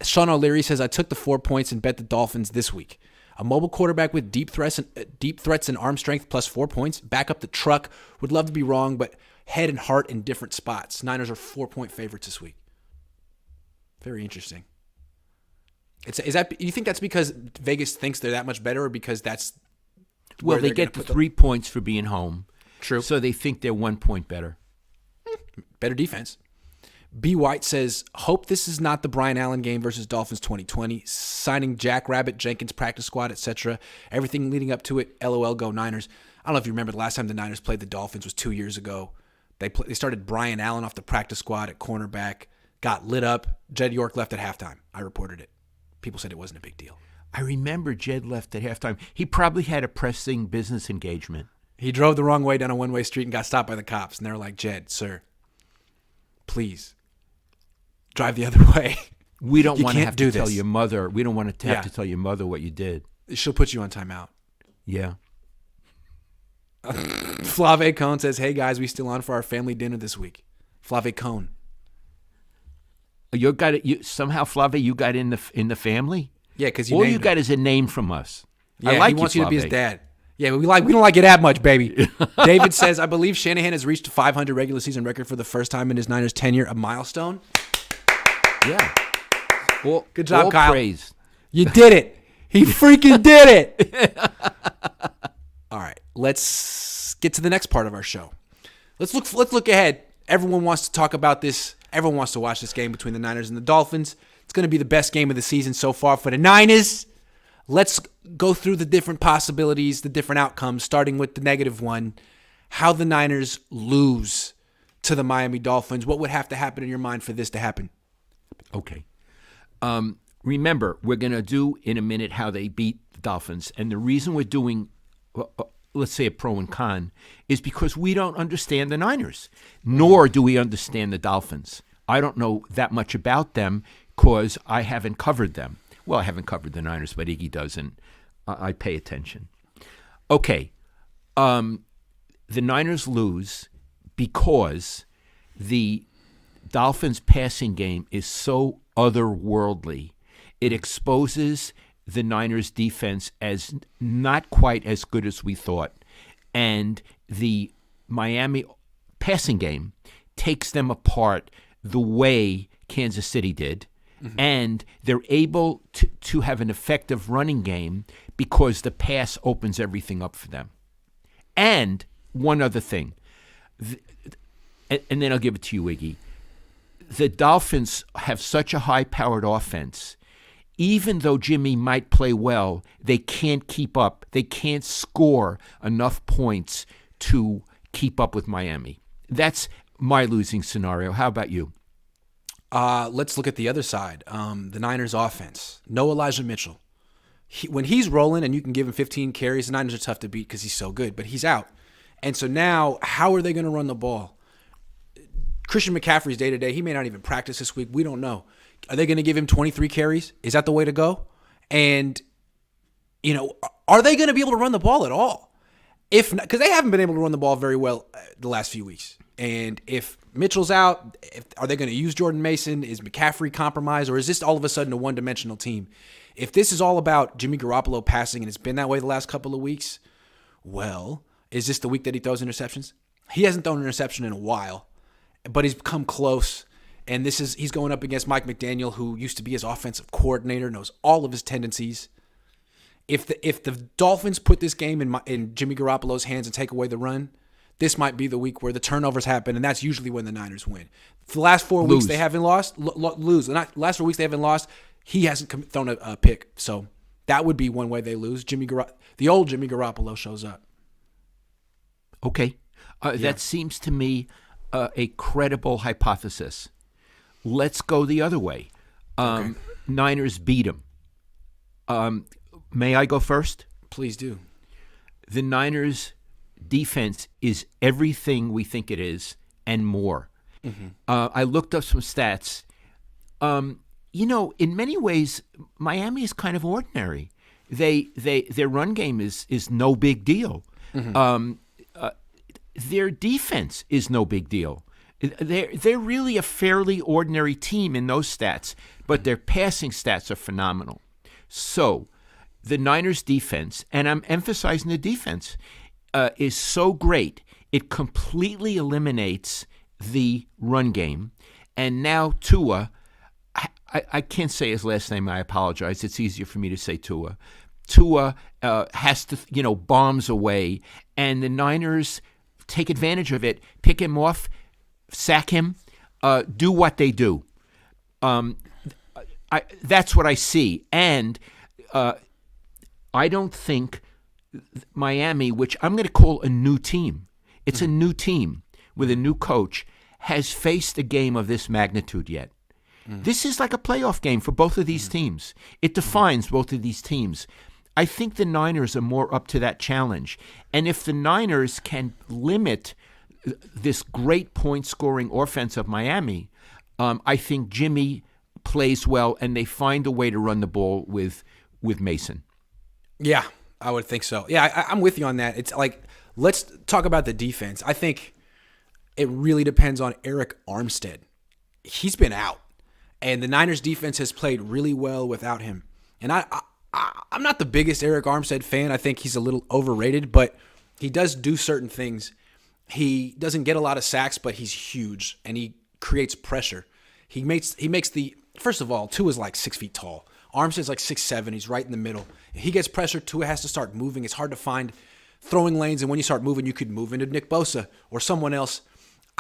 Sean O'Leary says, I took the 4 points and bet the Dolphins this week. A mobile quarterback with deep threats and arm strength plus 4 points. Back up the truck. Would love to be wrong, but head and heart in different spots. Niners are 4-point favorites this week. Very interesting. You think that's because Vegas thinks they're that much better, or because that's well, they get the 3 points for being home. True. So they think they're 1 point better. Better defense. B. White says, hope this is not the Brian Allen game versus Dolphins 2020. Signing Jack Rabbit, Jenkins practice squad, etc. Everything leading up to it. LOL, go Niners. I don't know if you remember the last time the Niners played the Dolphins was 2 years ago. They started Brian Allen off the practice squad at cornerback, got lit up. Jed York left at halftime. I reported it. People said it wasn't a big deal. I remember Jed left at halftime. He probably had a pressing business engagement. He drove the wrong way down a one-way street and got stopped by the cops. And they were like, Jed, sir, please drive the other way. We don't want to can't have do to tell this. your mother. We don't want to have to tell your mother what you did. She'll put you on timeout. Yeah. Flave Cohn says, hey, guys, we still on for our family dinner this week. Flave Cohn. Somehow, Flave, you got in the family? Yeah, because all you got is a name from us. Yeah, I like he wants you to be his Flave. dad. Yeah, we don't like it that much, baby. David says, I believe Shanahan has reached a 500 regular season record for the first time in his Niners tenure, a milestone. Yeah. Well, good job, all Kyle. Praise. You did it. He freaking did it. All right, let's get to the next part of our show. Let's look ahead everyone wants to talk about this. Everyone wants to watch this game between the Niners and the Dolphins. It's going to be the best game of the season so far for the Niners. Let's go through the different possibilities, the different outcomes, starting with the negative one. How the Niners lose to the Miami Dolphins. What would have to happen in your mind for this to happen? Okay. Remember, we're going to do in a minute how they beat the Dolphins. And the reason we're doing, let's say, a pro and con is because we don't understand the Niners, nor do we understand the Dolphins. I don't know that much about them because I haven't covered them. Well, I haven't covered the Niners, but Iggy does, and I pay attention. Okay. The Niners lose because the Dolphins' passing game is so otherworldly. It exposes the Niners' defense as not quite as good as we thought. And the Miami passing game takes them apart the way Kansas City did. Mm-hmm. And they're able to have an effective running game because the pass opens everything up for them. And one other thing, and then I'll give it to you, Iggy. The Dolphins have such a high-powered offense. Even though Jimmy might play well, they can't keep up. They can't score enough points to keep up with Miami. That's my losing scenario. How about you? Let's look at the other side. The Niners offense. No Elijah Mitchell. When he's rolling and you can give him 15 carries, the Niners are tough to beat because he's so good, but he's out. And so now, how are they going to run the ball? Christian McCaffrey's day-to-day. He may not even practice this week. We don't know. Are they going to give him 23 carries? Is that the way to go? And, are they going to be able to run the ball at all? If not, because they haven't been able to run the ball very well the last few weeks. And if Mitchell's out, are they going to use Jordan Mason? Is McCaffrey compromised? Or is this all of a sudden a one-dimensional team? If this is all about Jimmy Garoppolo passing and it's been that way the last couple of weeks, well, is this the week that he throws interceptions? He hasn't thrown an interception in a while, but he's come close. And he's going up against Mike McDaniel, who used to be his offensive coordinator, knows all of his tendencies. If the Dolphins put this game in Jimmy Garoppolo's hands and take away the run, this might be the week where the turnovers happen, and that's usually when the Niners win. For the last 4 weeks they haven't lost. Lose. Last 4 weeks they haven't lost. He hasn't thrown a pick, so that would be one way they lose. The old Jimmy Garoppolo shows up. Okay, that seems to me a credible hypothesis. Let's go the other way. Okay. Niners beat them. May I go first? Please do. The Niners' defense is everything we think it is and more. Mm-hmm. I looked up some stats. In many ways, Miami is kind of ordinary. Their run game is no big deal. Mm-hmm. Their defense is no big deal. They're really a fairly ordinary team in those stats, but their passing stats are phenomenal. So the Niners' defense, and I'm emphasizing the defense, is so great, it completely eliminates the run game. And now Tua, I can't say his last name, I apologize. It's easier for me to say Tua. Tua has to, bombs away, and the Niners take advantage of it, pick him off, sack him, do what they do. That's what I see. And I don't think Miami, which I'm going to call a new team, it's a new team with a new coach, has faced a game of this magnitude yet. This is like a playoff game for both of these teams. It defines both of these teams. I think the Niners are more up to that challenge. And if the Niners can limit this great point-scoring offense of Miami, I think Jimmy plays well, and they find a way to run the ball with Mason. Yeah, I would think so. Yeah, I'm with you on that. It's like, let's talk about the defense. I think it really depends on Eric Armstead. He's been out, and the Niners defense has played really well without him. And I'm not the biggest Eric Armstead fan. I think he's a little overrated, but he does do certain things. He doesn't get a lot of sacks, but he's huge, and he creates pressure. He makes first of all, Tua's like 6 feet tall. Armstead's like 6'7". He's right in the middle. If he gets pressure, Tua has to start moving. It's hard to find throwing lanes, and when you start moving, you could move into Nick Bosa or someone else.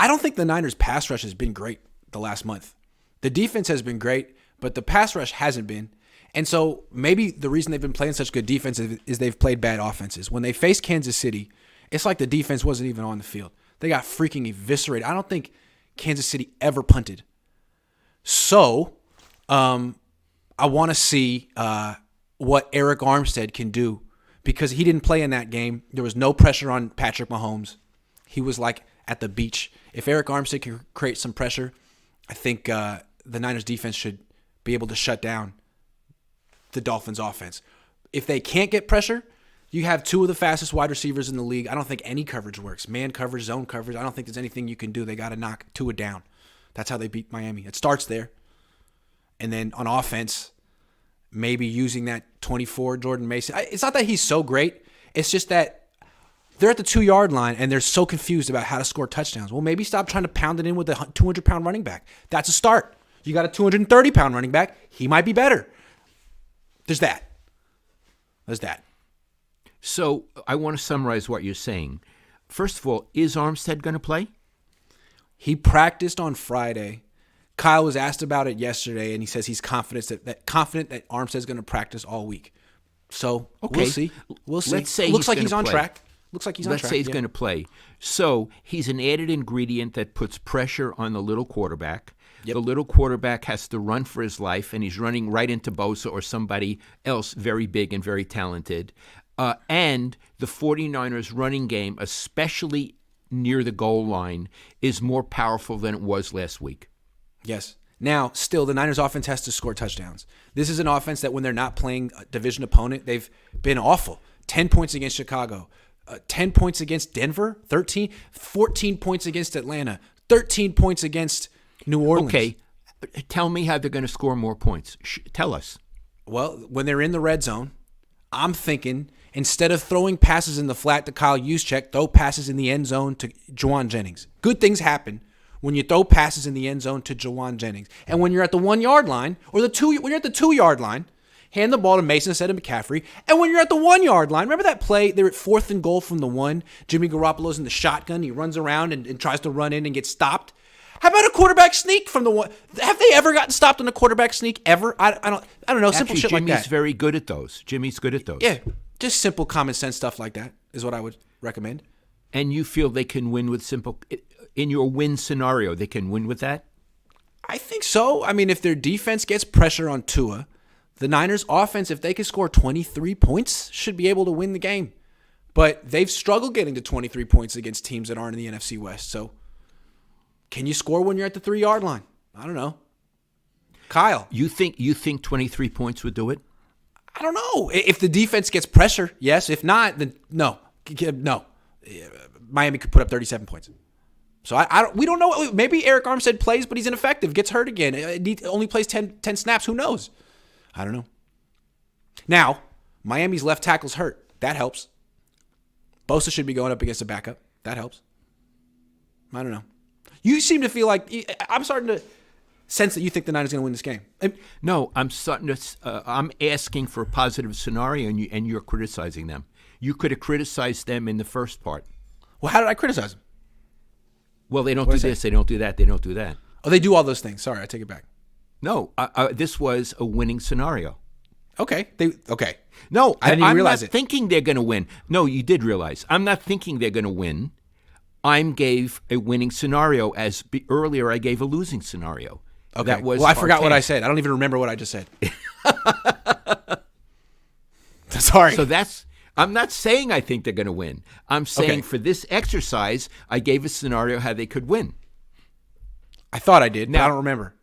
I don't think the Niners' pass rush has been great the last month. The defense has been great, but the pass rush hasn't been. And so maybe the reason they've been playing such good defense is they've played bad offenses. When they faced Kansas City, it's like the defense wasn't even on the field. They got freaking eviscerated. I don't think Kansas City ever punted. So I want to see what Eric Armstead can do because he didn't play in that game. There was no pressure on Patrick Mahomes. He was like at the beach. If Eric Armstead can create some pressure, I think the Niners defense should be able to shut down the Dolphins offense. If they can't get pressure, you have two of the fastest wide receivers in the league. I don't think any coverage works. Man coverage, zone coverage. I don't think there's anything you can do. They got to knock Tua down. That's how they beat Miami. It starts there. And then on offense, maybe using that 24 Jordan Mason. It's not that he's so great. It's just that they're at the 2-yard line and they're so confused about how to score touchdowns. Well, maybe stop trying to pound it in with a 200-pound running back. That's a start. You got a 230-pound running back. He might be better. There's that. So I want to summarize what you're saying. First of all, is Armstead going to play? He practiced on Friday. Kyle was asked about it yesterday, and he says he's confident that Armstead's going to practice all week. So okay. We'll see. Let's say Looks like he's he's on play. track. Let's say he's going to play. So he's an added ingredient that puts pressure on the little quarterback. Yep. The little quarterback has to run for his life, and he's running right into Bosa or somebody else very big and very talented. And the 49ers running game, especially near the goal line, is more powerful than it was last week. Yes. Now, still, the Niners offense has to score touchdowns. This is an offense that when they're not playing a division opponent, they've been awful. 10 points against Chicago, 10 points against Denver, 14 points against Atlanta, 13 points against New Orleans. Okay. Tell me how they're going to score more points. Tell us. Well, when they're in the red zone, I'm thinking instead of throwing passes in the flat to Kyle Juszczyk, throw passes in the end zone to Juwan Jennings. Good things happen when you throw passes in the end zone to Juwan Jennings. And when you're at the 1-yard line or when you're at the 2-yard line, hand the ball to Mason instead of McCaffrey. And when you're at the 1-yard line, remember that play? They're at 4th and goal from the 1. Jimmy Garoppolo's in the shotgun. He runs around and tries to run in and gets stopped. How about a quarterback sneak from the 1? Have they ever gotten stopped on a quarterback sneak ever? I don't know. Simple shit like that. Jimmy's very good at those. Yeah, just simple common sense stuff like that is what I would recommend. And you feel they can win with simple in your win scenario, they can win with that? I think so. I mean, if their defense gets pressure on Tua, the Niners offense, if they can score 23 points, should be able to win the game. But they've struggled getting to 23 points against teams that aren't in the NFC West. So can you score when you're at the 3-yard line? I don't know. Kyle. You think 23 points would do it? I don't know. If the defense gets pressure, yes. If not, then no. Miami could put up 37 points. So we don't know. Maybe Eric Armstead plays, but he's ineffective, gets hurt again. Only plays 10 snaps. Who knows? I don't know. Now, Miami's left tackle's hurt. That helps. Bosa should be going up against a backup. That helps. I don't know. You seem to feel like I'm starting to sense that you think the Niners are going to win this game. No, I'm starting to. I'm asking for a positive scenario, and you're criticizing them. You could have criticized them in the first part. Well, how did I criticize them? Well, they don't do this, they don't do that, they don't do that. Oh, they do all those things. Sorry, I take it back. No, this was a winning scenario. Okay. No, I didn't even realize I'm not thinking they're going to win. No, you did realize. I'm not thinking they're going to win. I gave a winning scenario earlier I gave a losing scenario. Okay. That was I forgot what I said. I don't even remember what I just said. Sorry. So I'm not saying I think they're going to win. I'm saying for this exercise, I gave a scenario how they could win. I thought I did, but I don't remember.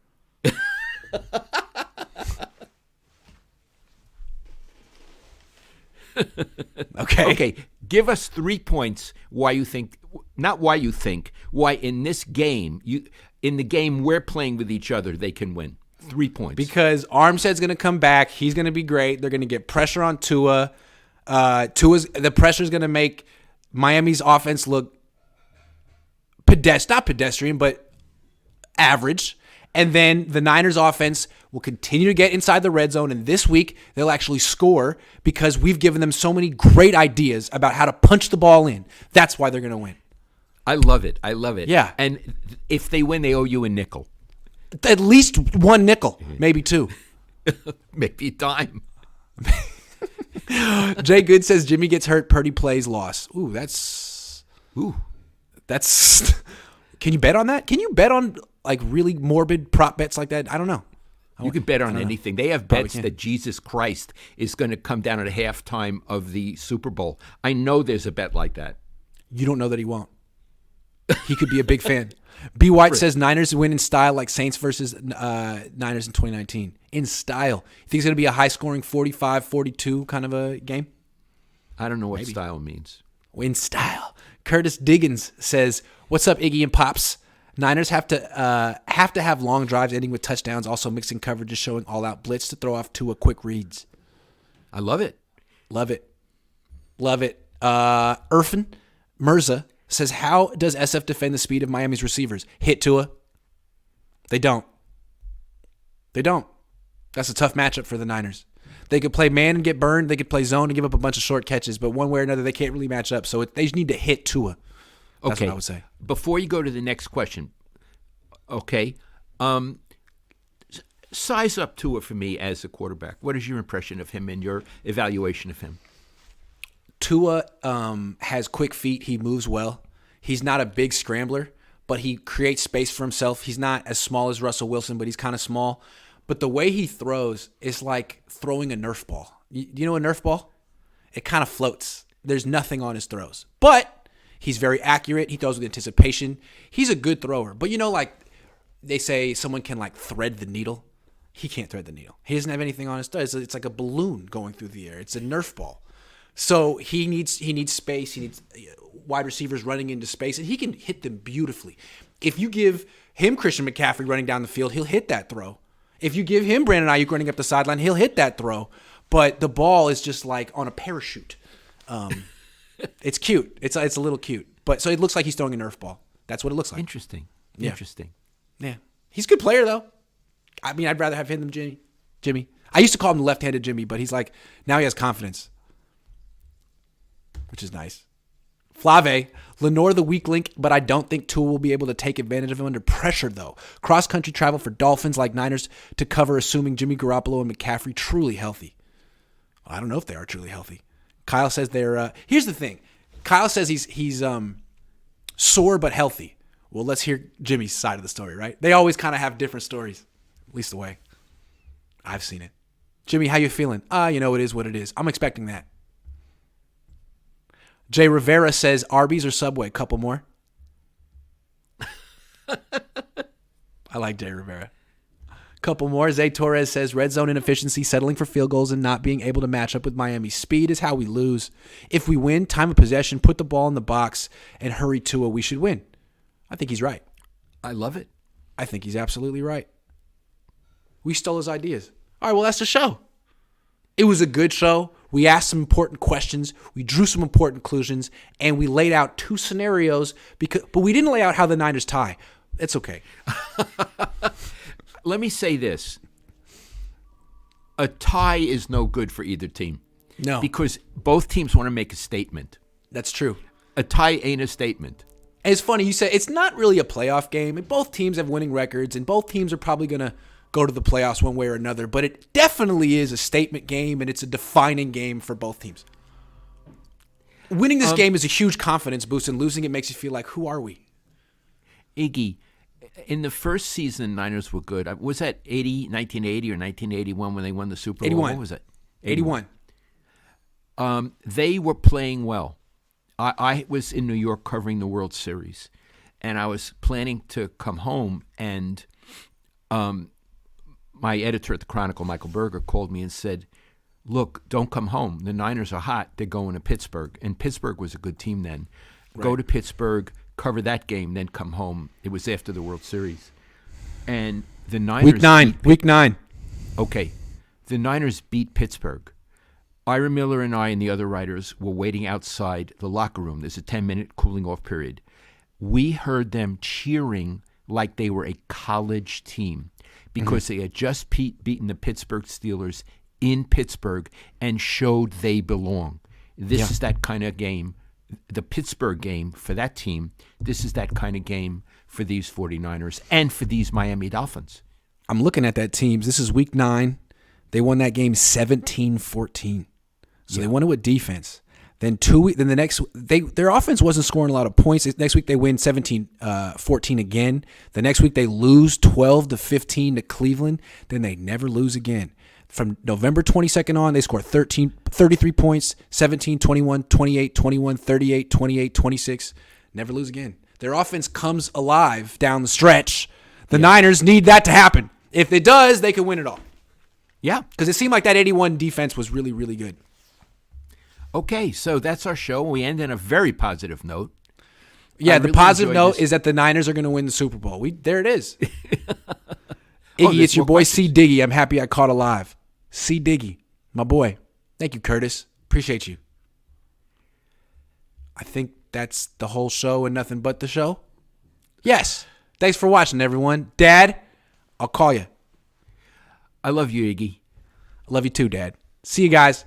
Okay. Give us 3 points why you think, not why you think, why in this game, in the game we're playing with each other, they can win. 3 points. Because Armstead's going to come back. He's going to be great. They're going to get pressure on Tua. The pressure is going to make Miami's offense look not pedestrian, but average. And then the Niners offense will continue to get inside the red zone. And this week, they'll actually score because we've given them so many great ideas about how to punch the ball in. That's why they're going to win. I love it. I love it. Yeah. And if they win, they owe you a nickel. At least one nickel, maybe two. Maybe a dime. Jay Good says Jimmy gets hurt, Purdy plays, loss. Ooh, that's. Can you bet on that? Can you bet on like really morbid prop bets like that? I don't know. You can bet on anything. They have bets that Jesus Christ is going to come down at halftime of the Super Bowl. I know there's a bet like that. You don't know that he won't. He could be a big fan. B. White says Niners win in style like Saints versus Niners in 2019. In style. You think it's going to be a high-scoring 45-42 kind of a game? I don't know what style means. In style. Curtis Diggins says, what's up, Iggy and Pops? Niners have to have long drives ending with touchdowns, also mixing coverages, showing all-out blitz to throw off Tua quick reads. I love it. Love it. Love it. Irfan Mirza says, how does SF defend the speed of Miami's receivers? Hit Tua. They don't. That's a tough matchup for the Niners. They could play man and get burned. They could play zone and give up a bunch of short catches. But one way or another, they can't really match up. So they just need to hit Tua. That's what I would say. Before you go to the next question, okay, size up Tua for me as a quarterback. What is your impression of him and your evaluation of him? Tua has quick feet. He moves well. He's not a big scrambler, but he creates space for himself. He's not as small as Russell Wilson, but he's kind of small. But the way he throws is like throwing a Nerf ball. You know a Nerf ball? It kind of floats. There's nothing on his throws. But he's very accurate. He throws with anticipation. He's a good thrower. But you know, like they say someone can like thread the needle. He can't thread the needle. He doesn't have anything on his throw. It's like a balloon going through the air. It's a Nerf ball. So he needs space. He needs wide receivers running into space, and he can hit them beautifully. If you give him Christian McCaffrey running down the field, he'll hit that throw. If you give him Brandon Ayuk running up the sideline, he'll hit that throw. But the ball is just like on a parachute. It's cute. It's a little cute. But so it looks like he's throwing a Nerf ball. That's what it looks like. Interesting. Yeah. Interesting. Yeah. He's a good player, though. I mean, I'd rather have him than Jimmy. I used to call him the left-handed Jimmy, but he's like, now he has confidence, which is nice. Flave, Lenore the weak link, but I don't think Tua will be able to take advantage of him under pressure, though. Cross-country travel for Dolphins like Niners to cover, assuming Jimmy Garoppolo and McCaffrey truly healthy. Well, I don't know if they are truly healthy. Kyle says they're here's the thing. Kyle says he's sore but healthy. Well, let's hear Jimmy's side of the story, right? They always kind of have different stories, at least the way I've seen it. Jimmy, how you feeling? It is what it is. I'm expecting that. Jay Rivera says Arby's or Subway. Couple more. I like Jay Rivera. Couple more. Zay Torres says red zone inefficiency, settling for field goals, and not being able to match up with Miami's speed is how we lose. If we win, time of possession, put the ball in the box, and hurry Tua, we should win. I think he's right. I love it. I think he's absolutely right. We stole his ideas. All right, well, that's the show. It was a good show. We asked some important questions. We drew some important conclusions, and we laid out two scenarios. But we didn't lay out how the Niners tie. It's okay. Let me say this. A tie is no good for either team. No. Because both teams want to make a statement. That's true. A tie ain't a statement. And it's funny, you say it's not really a playoff game, and both teams have winning records, and both teams are probably going to go to the playoffs one way or another, but it definitely is a statement game, and it's a defining game for both teams. Winning this game is a huge confidence boost, and losing it makes you feel like, who are we? Iggy, in the first season, Niners were good. Was that 1980 or 1981 when they won the Super Bowl? 81. What was it? 81. They were playing well. I was in New York covering the World Series, and I was planning to come home, and my editor at the Chronicle, Michael Berger, called me and said, look, don't come home. The Niners are hot. They're going to Pittsburgh. And Pittsburgh was a good team then. Right. Go to Pittsburgh, cover that game, then come home. It was after the World Series. And the Niners... Week 9. Okay. The Niners beat Pittsburgh. Ira Miller and I and the other writers were waiting outside the locker room. There's a 10-minute cooling-off period. We heard them cheering like they were a college team because they had just beaten the Pittsburgh Steelers in Pittsburgh and showed they belong. This is that kind of game the Pittsburgh game for that team, this is that kind of game for these 49ers and for these Miami Dolphins. I'm looking at that team. This is week 9. They won that game 17-14. So they won it with defense. Then the next their offense wasn't scoring a lot of points. Next week they win 17-14 again. The next week they lose 12-15 to Cleveland. Then they never lose again. From November 22nd on, they scored 33 points, 17, 21, 28, 21, 38, 28, 26. Never lose again. Their offense comes alive down the stretch. The Niners need that to happen. If it does, they can win it all. Yeah. Because it seemed like that 81 defense was really, really good. Okay, so that's our show. We end on a very positive note. Yeah, the positive note is that the Niners are going to win the Super Bowl. There it is. Iggy, it's your boy C. Diggy. I'm happy I caught alive. C. Diggy, my boy. Thank you, Curtis. Appreciate you. I think that's the whole show and nothing but the show. Yes. Thanks for watching, everyone. Dad, I'll call you. I love you, Iggy. I love you too, Dad. See you guys.